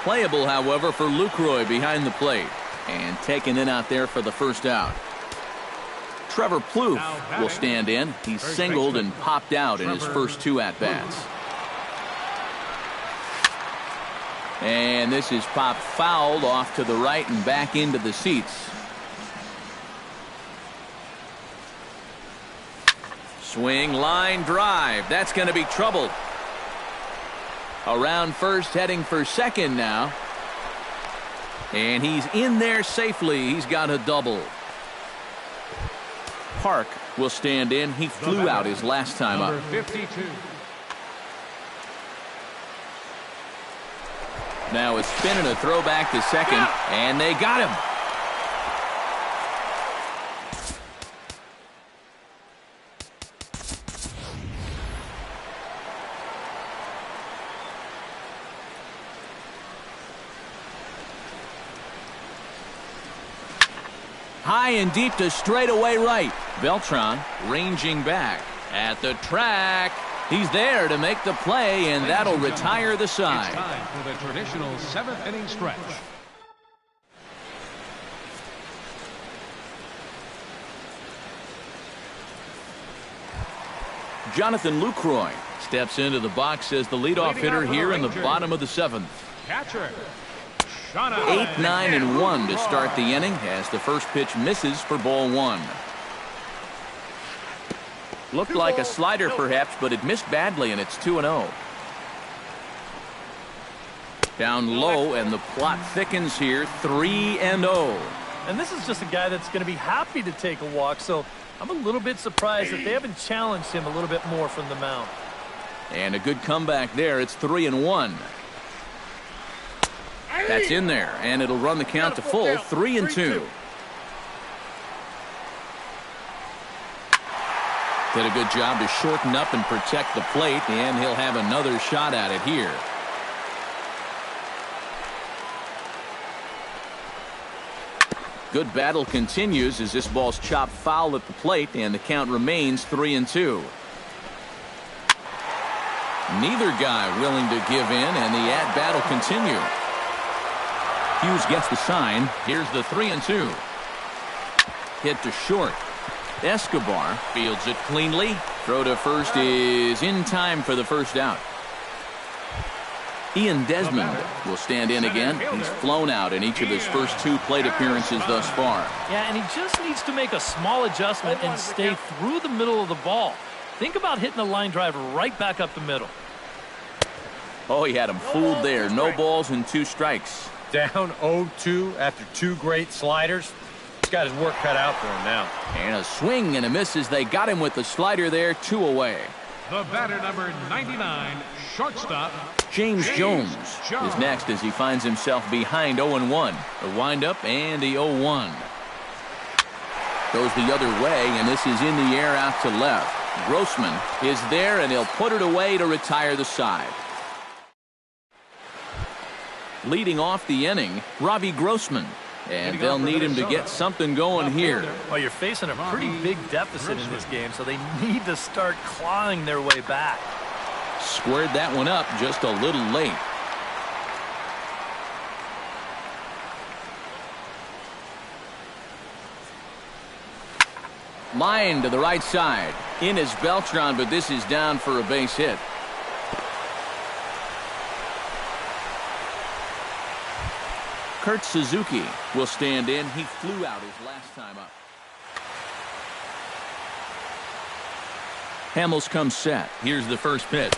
Playable, however, for Lucroy behind the plate. And taken in out there for the first out. Trevor Plouffe will stand in. He's singled and popped out in his first 2 at-bats. And this is popped fouled off to the right and back into the seats. Swing, line, drive. That's going to be trouble. Around first, heading for second now. And he's in there safely. He's got a double. Park will stand in. He flew out his last time up. 52. Now a spin and a throw back to second, and they got him. High and deep to straightaway right. Beltran ranging back at the track. He's there to make the play, and that'll retire the side. It's time for the traditional 7th inning stretch. Jonathan Lucroy steps into the box as the leadoff hitter here in the bottom of the 7th. Catcher. 8, 9, and 1 to start the inning as the first pitch misses for ball 1. Looked like a slider perhaps, but it missed badly, and it's 2-0. Down low, and the plot thickens here, 3-0. And this is just a guy that's going to be happy to take a walk, so I'm a little bit surprised that they haven't challenged him a little bit more from the mound. And a good comeback there. It's 3-1. That's in there, and it'll run the count to full, 3-2. Did a good job to shorten up and protect the plate, and he'll have another shot at it here. Good battle continues as this ball's chopped foul at the plate, and the count remains 3-2. Neither guy willing to give in, and the at-bat will continue. Hughes gets the sign. Here's the 3-2. Hit to short. Escobar fields it cleanly. Throw to first is in time for the first out. Ian Desmond will stand in again. He's flown out in each of his first 2 plate appearances thus far. Yeah, and he just needs to make a small adjustment and stay through the middle of the ball. Think about hitting a line drive right back up the middle. Oh, he had him fooled there. No balls and 2 strikes. Down 0-2 after 2 great sliders. He's got his work cut out for him now. And a swing and a miss as they got him with the slider there, 2 away. The batter, number 99, shortstop. James Jones is next as he finds himself behind 0-1. A windup and the 0-1. Goes the other way, and this is in the air out to left. Grossman is there, and he'll put it away to retire the side. Leading off the inning, Robbie Grossman. And they'll need him to get something going here. Well, you're facing a pretty big deficit in this game, so they need to start clawing their way back. Squared that one up just a little late. Line to the right side. In is Beltran, but this is down for a base hit. Kurt Suzuki will stand in. He flew out his last time up. Hamels comes set. Here's the first pitch.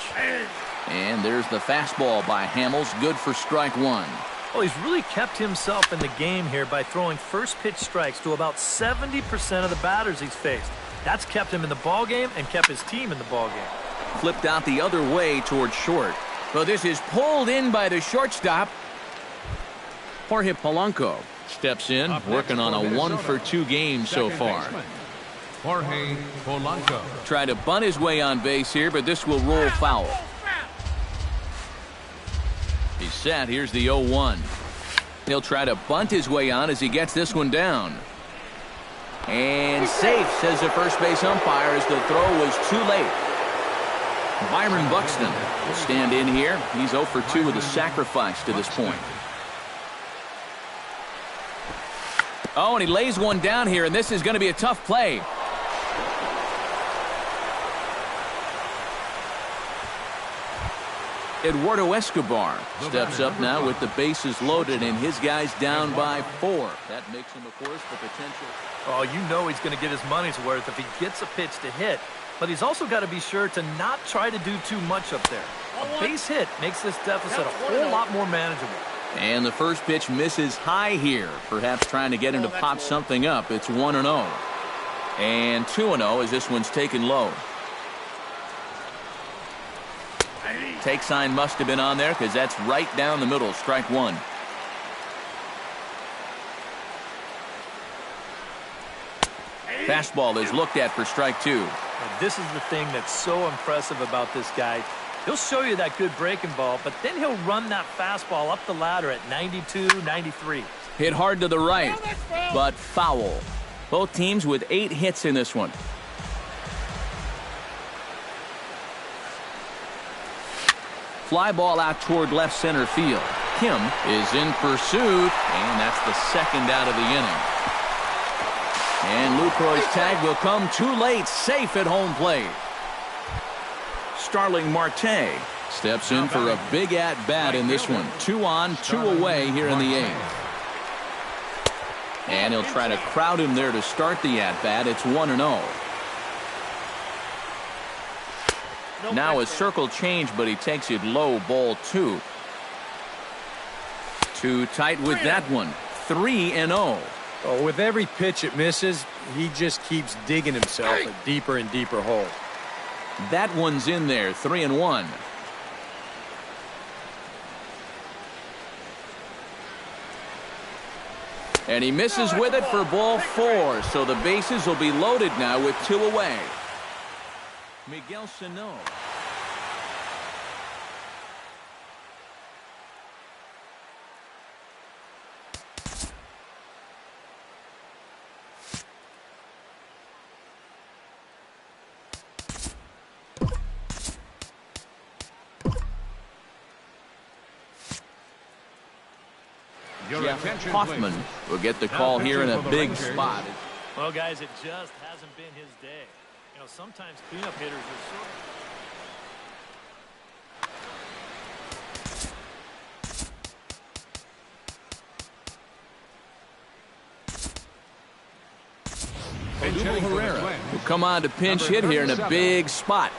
And there's the fastball by Hamels. Good for strike 1. Well, he's really kept himself in the game here by throwing first pitch strikes to about 70% of the batters he's faced. That's kept him in the ballgame and kept his team in the ballgame. Flipped out the other way towards short. Well, this is pulled in by the shortstop. Jorge Polanco steps in, working on a 1-for-2 game so far. Jorge Polanco. Try to bunt his way on base here, but this will roll foul. He's set. Here's the 0-1. He'll try to bunt his way on as he gets this one down. And safe, says the first base umpire, as the throw was too late. Byron Buxton will stand in here. He's 0 for 2 with a sacrifice to this point. Oh, and he lays one down here, and this is going to be a tough play. Eduardo Escobar steps up now with the bases loaded and his guys down by 4. That makes him, of course, the potential. Oh, you know he's going to get his money's worth if he gets a pitch to hit. But he's also got to be sure to not try to do too much up there. A base hit makes this deficit a whole lot more manageable. And the first pitch misses high here, perhaps trying to get him to pop something up. It's 1-0. And 2-0 as this one's taken low. Take sign must have been on there because that's right down the middle. Strike 1. Fastball is looked at for strike 2. And this is the thing that's so impressive about this guy. He'll show you that good breaking ball, but then he'll run that fastball up the ladder at 92, 93. Hit hard to the right, but foul. Both teams with 8 hits in this one. Fly ball out toward left center field. Kim is in pursuit, and that's the second out of the inning. And Lucroy's tag will come too late, safe at home plate. Starling Marte steps in for a big at-bat in this one. 2 on, 2 away here in the 8th. And he'll try to crowd him there to start the at-bat. It's 1-0. Now a circle change, but he takes it low, ball 2. Too tight with that one. 3-0. Oh, with every pitch it misses, he just keeps digging himself a deeper and deeper hole. That one's in there. 3-1. And he misses with it for ball 4. So the bases will be loaded now with 2 away. Miguel Sano. Jeff Hoffman will get the call here in a big spot. Well, guys, it just hasn't been his day. You know, sometimes cleanup hitters are sort of... Odubel Herrera will come on to pinch hit here in a big spot.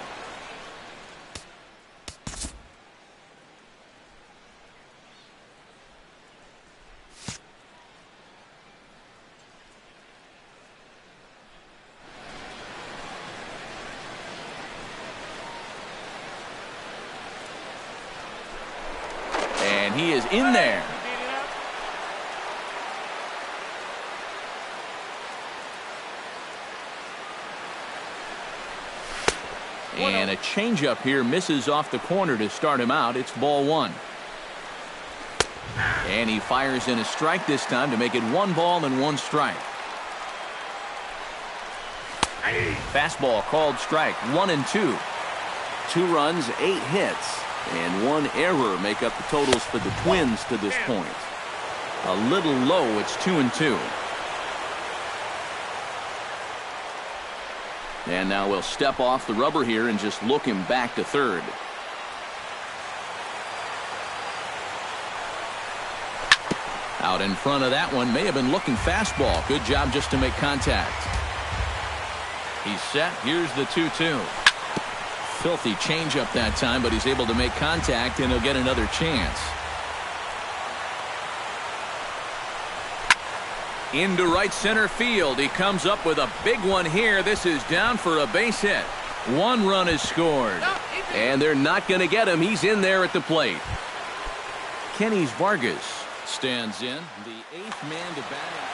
And he is in there. And a changeup here misses off the corner to start him out. It's ball 1. And he fires in a strike this time to make it 1 ball and 1 strike. Fastball called strike. 1-2. 2 runs, 8 hits, and 1 error make up the totals for the Twins to this point. A little low. It's 2-2. And now we'll step off the rubber here and just look him back to third. Out in front of that one, may have been looking fastball. Good job just to make contact. He's set. Here's the 2-2. Filthy changeup that time, but he's able to make contact, and he'll get another chance. Into right center field. He comes up with a big one here. This is down for a base hit. 1 run is scored. And they're not going to get him. He's in there at the plate. Kenny Vargas stands in, the 8th man to bat.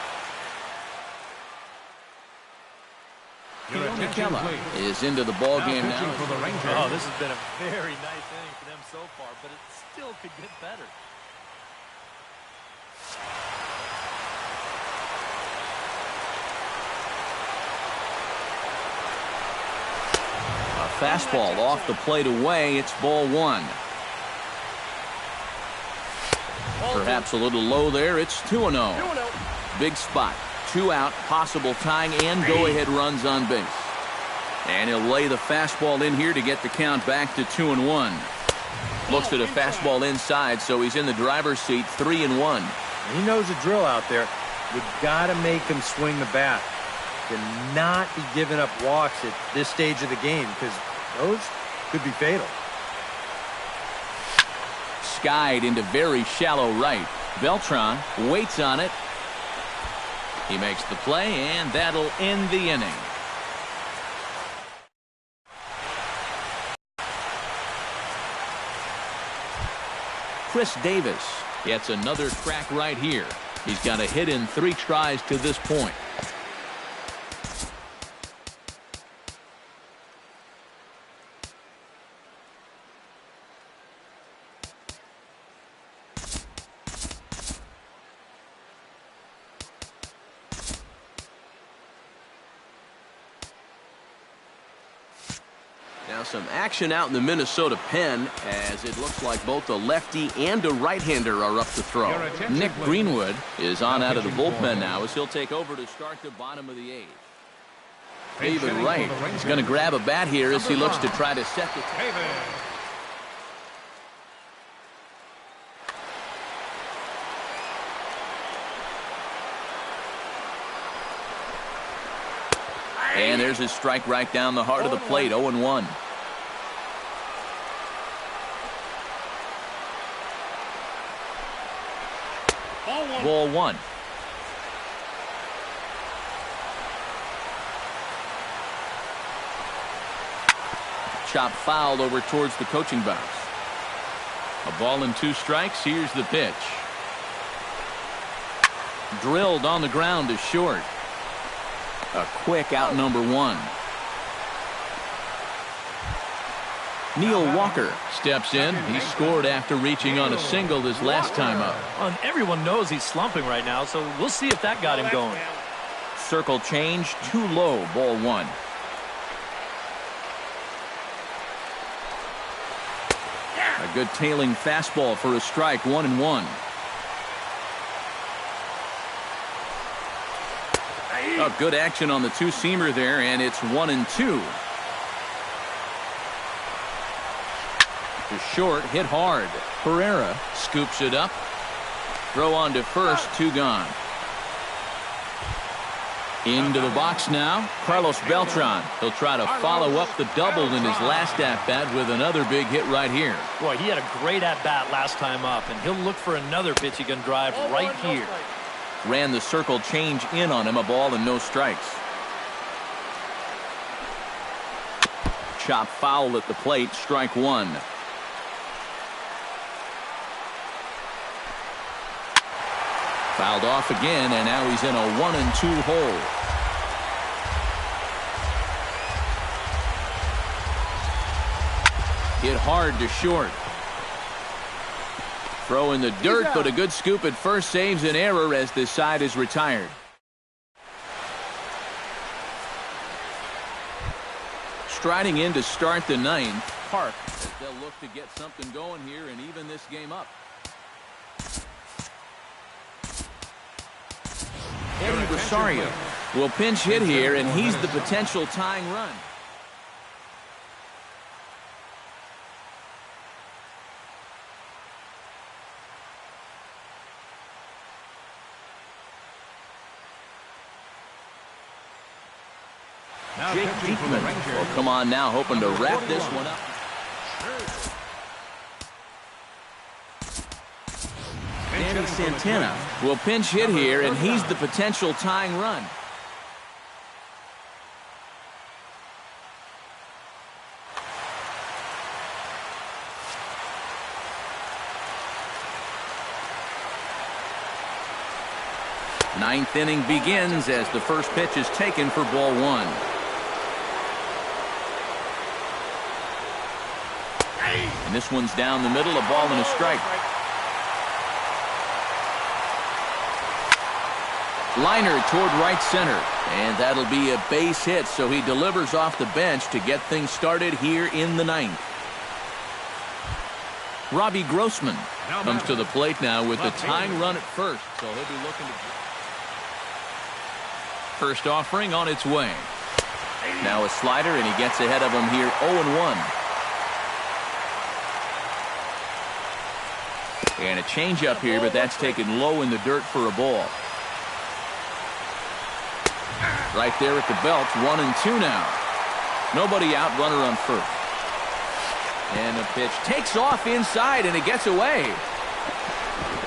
Keone is into the ball game now. Oh, this has been a very nice inning for them so far, but it still could get better. A fastball off the plate away. It's ball 1. Perhaps a little low there. It's 2-0. Big spot. 2 out, possible tying and go-ahead runs on base. And he'll lay the fastball in here to get the count back to 2-1. Looks at a fastball inside, so he's in the driver's seat, 3-1. He knows the drill out there. You got to make him swing the bat. Cannot be giving up walks at this stage of the game because those could be fatal. Skied into very shallow right. Beltran waits on it. He makes the play, and that'll end the inning. Chris Davis gets another crack right here. He's got a hit in 3 tries to this point. Now some action out in the Minnesota pen as it looks like both a lefty and a right-hander are up to throw. Nick Greenwood is on out of the bullpen now as he'll take over to start the bottom of the 8th. David Wright is going to grab a bat here as he looks to try to set the table. And there's his strike right down the heart of the plate, 0-1. Ball 1. Chop fouled over towards the coaching box. A ball and 2 strikes. Here's the pitch. Drilled on the ground to short. A quick out number 1. Neil Walker steps in. He scored after reaching on a single his last time up. Well, and everyone knows he's slumping right now, so we'll see if that got him going. Circle change, too low, ball 1. A good tailing fastball for a strike, 1-1. Oh, good action on the 2-seamer there, and it's 1-2. To short, hit hard. Pereira scoops it up. Throw on to first, 2 gone. Into the box now, Carlos Beltran. He'll try to follow up the double in his last at-bat with another big hit right here. Boy, he had a great at-bat last time up, and he'll look for another pitch he can drive right here. Ran the circle change in on him, a ball and no strikes. Chop foul at the plate, strike 1. Fouled off again, and now he's in a 1-2 hole. Hit hard to short. Throw in the dirt, but a good scoop at first saves an error as this side is retired. Striding in to start the 9th, Park, as they'll look to get something going here and even this game up. Eddie Rosario will pinch hit here, and he's the potential tying run. Jake Diekman will come on now, hoping to wrap this one up. Danny Santana will pinch hit here, and he's the potential tying run. Ninth inning begins as the first pitch is taken for ball one. And this one's down the middle, a ball and a strike. Liner toward right center, and that'll be a base hit, so he delivers off the bench to get things started here in the ninth. Robbie Grossman comes to the plate now with the tying run at first, so he'll be looking to... First offering on its way. Now a slider, and he gets ahead of him here 0-1. And a changeup here, but that's taken low in the dirt for a ball. Right there at the belt, 1-2 now. Nobody out, runner on first. And the pitch takes off inside, and it gets away.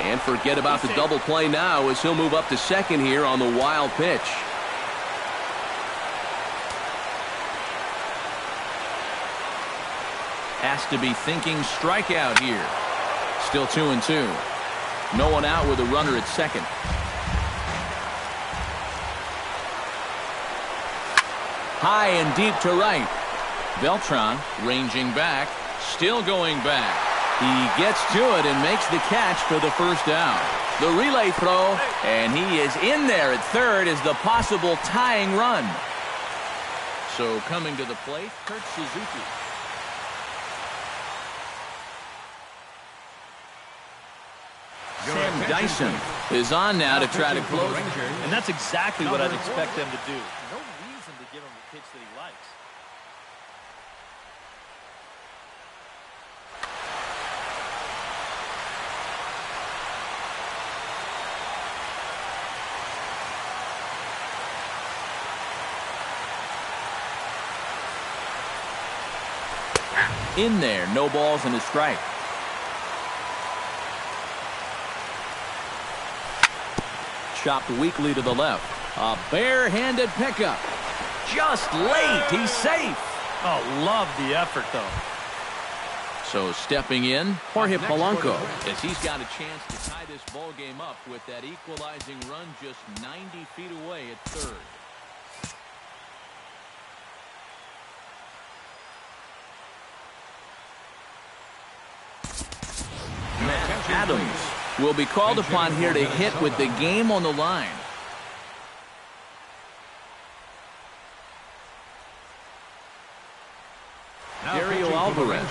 And forget about the double play now as he'll move up to second here on the wild pitch. Has to be thinking strikeout here. Still 2-2. No one out with a runner at second. High and deep to right. Beltran ranging back. Still going back. He gets to it and makes the catch for the first down. The relay throw, and he is in there at third as the possible tying run. So coming to the plate, Kurt Suzuki. Sam Dyson is on now to try to close. And that's exactly what I'd expect them to do. No reason to give him the pitch that he likes. In there, no balls and a strike. Chopped weakly to the left. A barehanded pickup. Just late. He's safe. Oh, love the effort, though. So stepping in, Jorge Polanco, as he's got a chance to tie this ball game up with that equalizing run just 90 feet away at third. Matt Adams will be called upon here to hit with the game on the line. Dario Alvarez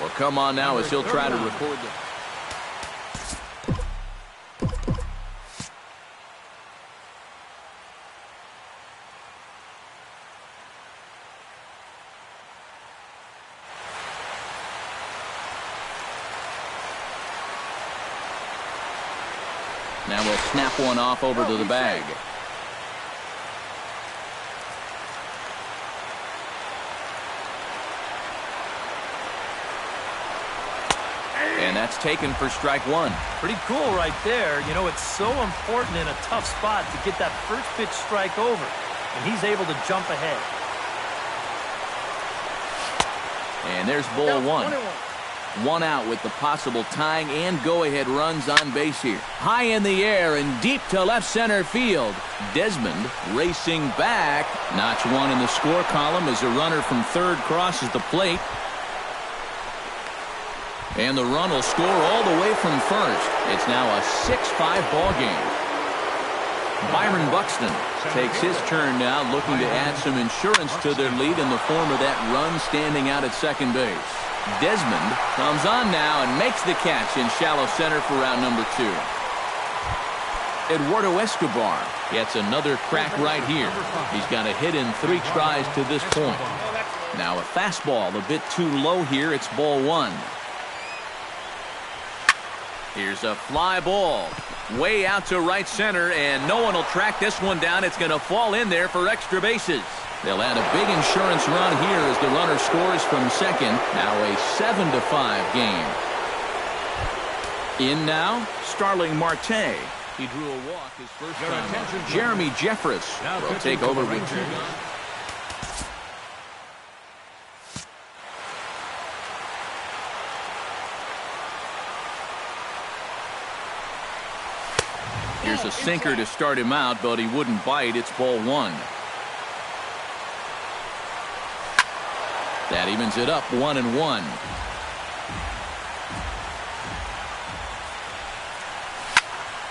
will come on now as he'll try to record the... Now we'll snap one off over to the bag. And that's taken for strike one. Pretty cool right there. You know, it's so important in a tough spot to get that first pitch strike over. And he's able to jump ahead. And there's ball one. One out with the possible tying and go-ahead runs on base here. High in the air and deep to left center field. Desmond racing back. Notch one in the score column as a runner from third crosses the plate. And the run will score all the way from first. It's now a 6-5 ball game. Byron Buxton takes his turn now, looking to add some insurance to their lead in the form of that run standing out at second base. Desmond comes on now and makes the catch in shallow center for round number 2. Eduardo Escobar gets another crack right here. He's got a hit in 3 tries to this point. Now a fastball a bit too low here. It's ball one. Here's a fly ball way out to right center, and no one will track this one down. It's going to fall in there for extra bases. They'll add a big insurance run here as the runner scores from second. Now a 7-5 game. In now, Starling Marte. He drew a walk his first time. Jeremy Jeffress will take over with 2 guns. Here's a sinker to start him out, but he wouldn't bite. It's ball 1. That evens it up 1-1.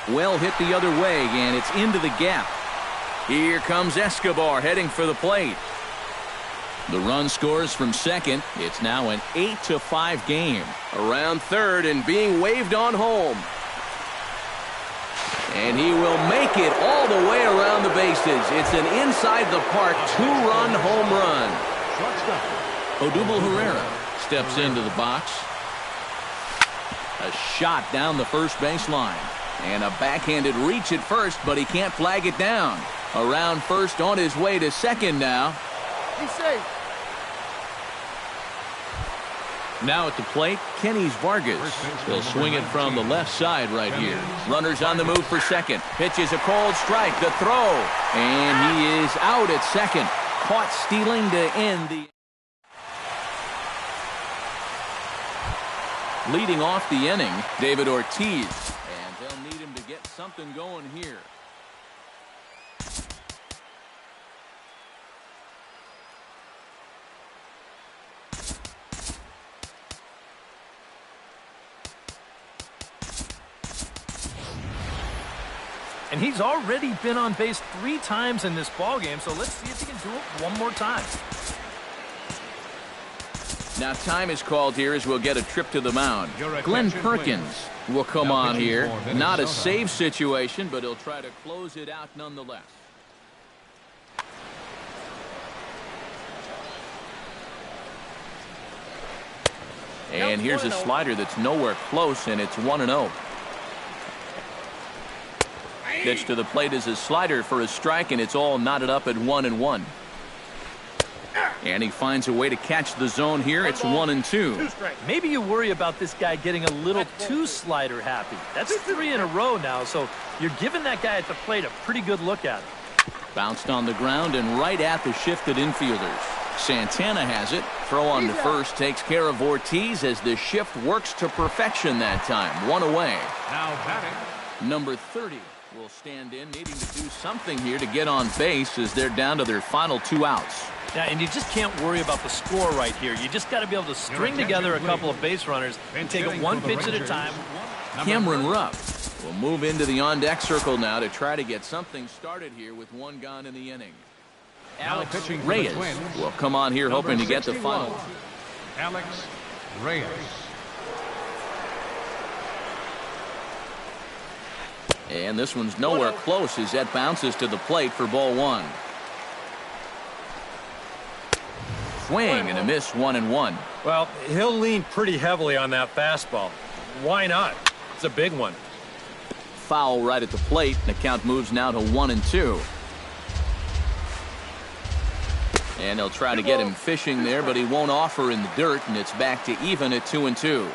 Well hit the other way, and it's into the gap. Here comes Escobar heading for the plate. The run scores from second. It's now an 8-5 game. Around third and being waved on home. And he will make it all the way around the bases. It's an inside-the-park 2-run home run. Odubel Herrera steps into the box. A shot down the first baseline. And a backhanded reach at first, but he can't flag it down. Around first on his way to second now. He's safe. Now at the plate, Kenny Vargas. He'll swing it from the left side right here. Runners on the move for second. Pitches a cold strike. The throw. And he is out at second. Caught stealing to end the... Leading off the inning, David Ortiz. And they'll need him to get something going here. And he's already been on base 3 times in this ballgame, so let's see if he can do it one more time. Now time is called here as we'll get a trip to the mound. Glenn Perkins will come on here. Not a save situation, but he'll try to close it out nonetheless. And here's a slider that's nowhere close, and it's 1-0. Pitch to the plate is a slider for a strike, and it's all knotted up at 1-1. And he finds a way to catch the zone here. It's 1-2. Maybe you worry about this guy getting a little too slider happy. That's 3 in a row now, so you're giving that guy at the plate a pretty good look at it. Bounced on the ground and right at the shifted infielders. Santana has it. Throw on to first takes care of Ortiz as the shift works to perfection that time. 1 away. Now batting. Number 30 will stand in, needing to do something here to get on base as they're down to their final 2 outs. Now, and you just can't worry about the score right here. You just got to be able to string together a couple of base runners and take it one pitch at a time. Cameron Rupp will move into the on-deck circle now to try to get something started here with 1 gone in the inning. Alex Reyes will come on here hoping to get the final. Alex Reyes. And this one's nowhere close as that bounces to the plate for ball 1. Swing and a miss, 1-1. Well, he'll lean pretty heavily on that fastball. Why not? It's a big one. Foul right at the plate. The count moves now to 1-2. And they'll try to get him fishing there, but he won't offer in the dirt, and it's back to even at 2-2.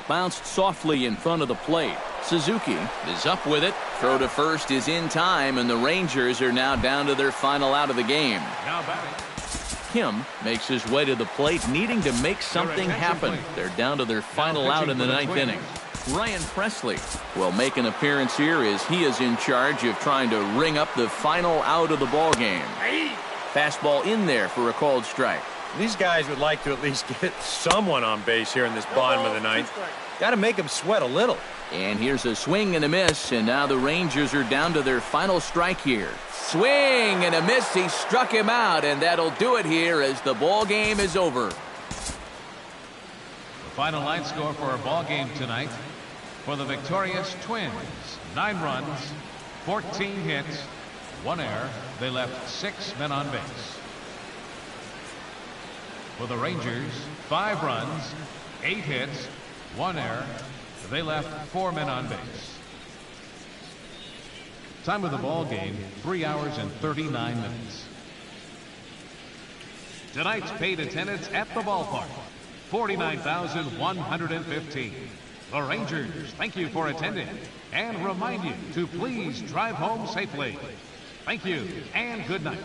Bounced softly in front of the plate. Suzuki is up with it. Throw to first is in time, and the Rangers are now down to their final out of the game. Now batting. Kim makes his way to the plate, needing to make something happen. They're down to their final out in the 9th inning. Ryan Presley will make an appearance here as he is in charge of trying to ring up the final out of the ball game. Fastball in there for a called strike. These guys would like to at least get someone on base here in this bottom of the 9th. Got to make them sweat a little. And here's a swing and a miss, and now the Rangers are down to their final strike here. Swing and a miss. He struck him out, and that'll do it here as the ball game is over. The final line score for our ball game tonight. For the victorious Twins, 9 runs, 14 hits, 1 error. They left 6 men on base. For the Rangers, 5 runs, 8 hits, 1 error. They left 4 men on base. Time of the ball game, 3 hours and 39 minutes. Tonight's paid attendance at the ballpark. 49,115. The Rangers thank you for attending and remind you to please drive home safely. Thank you and good night.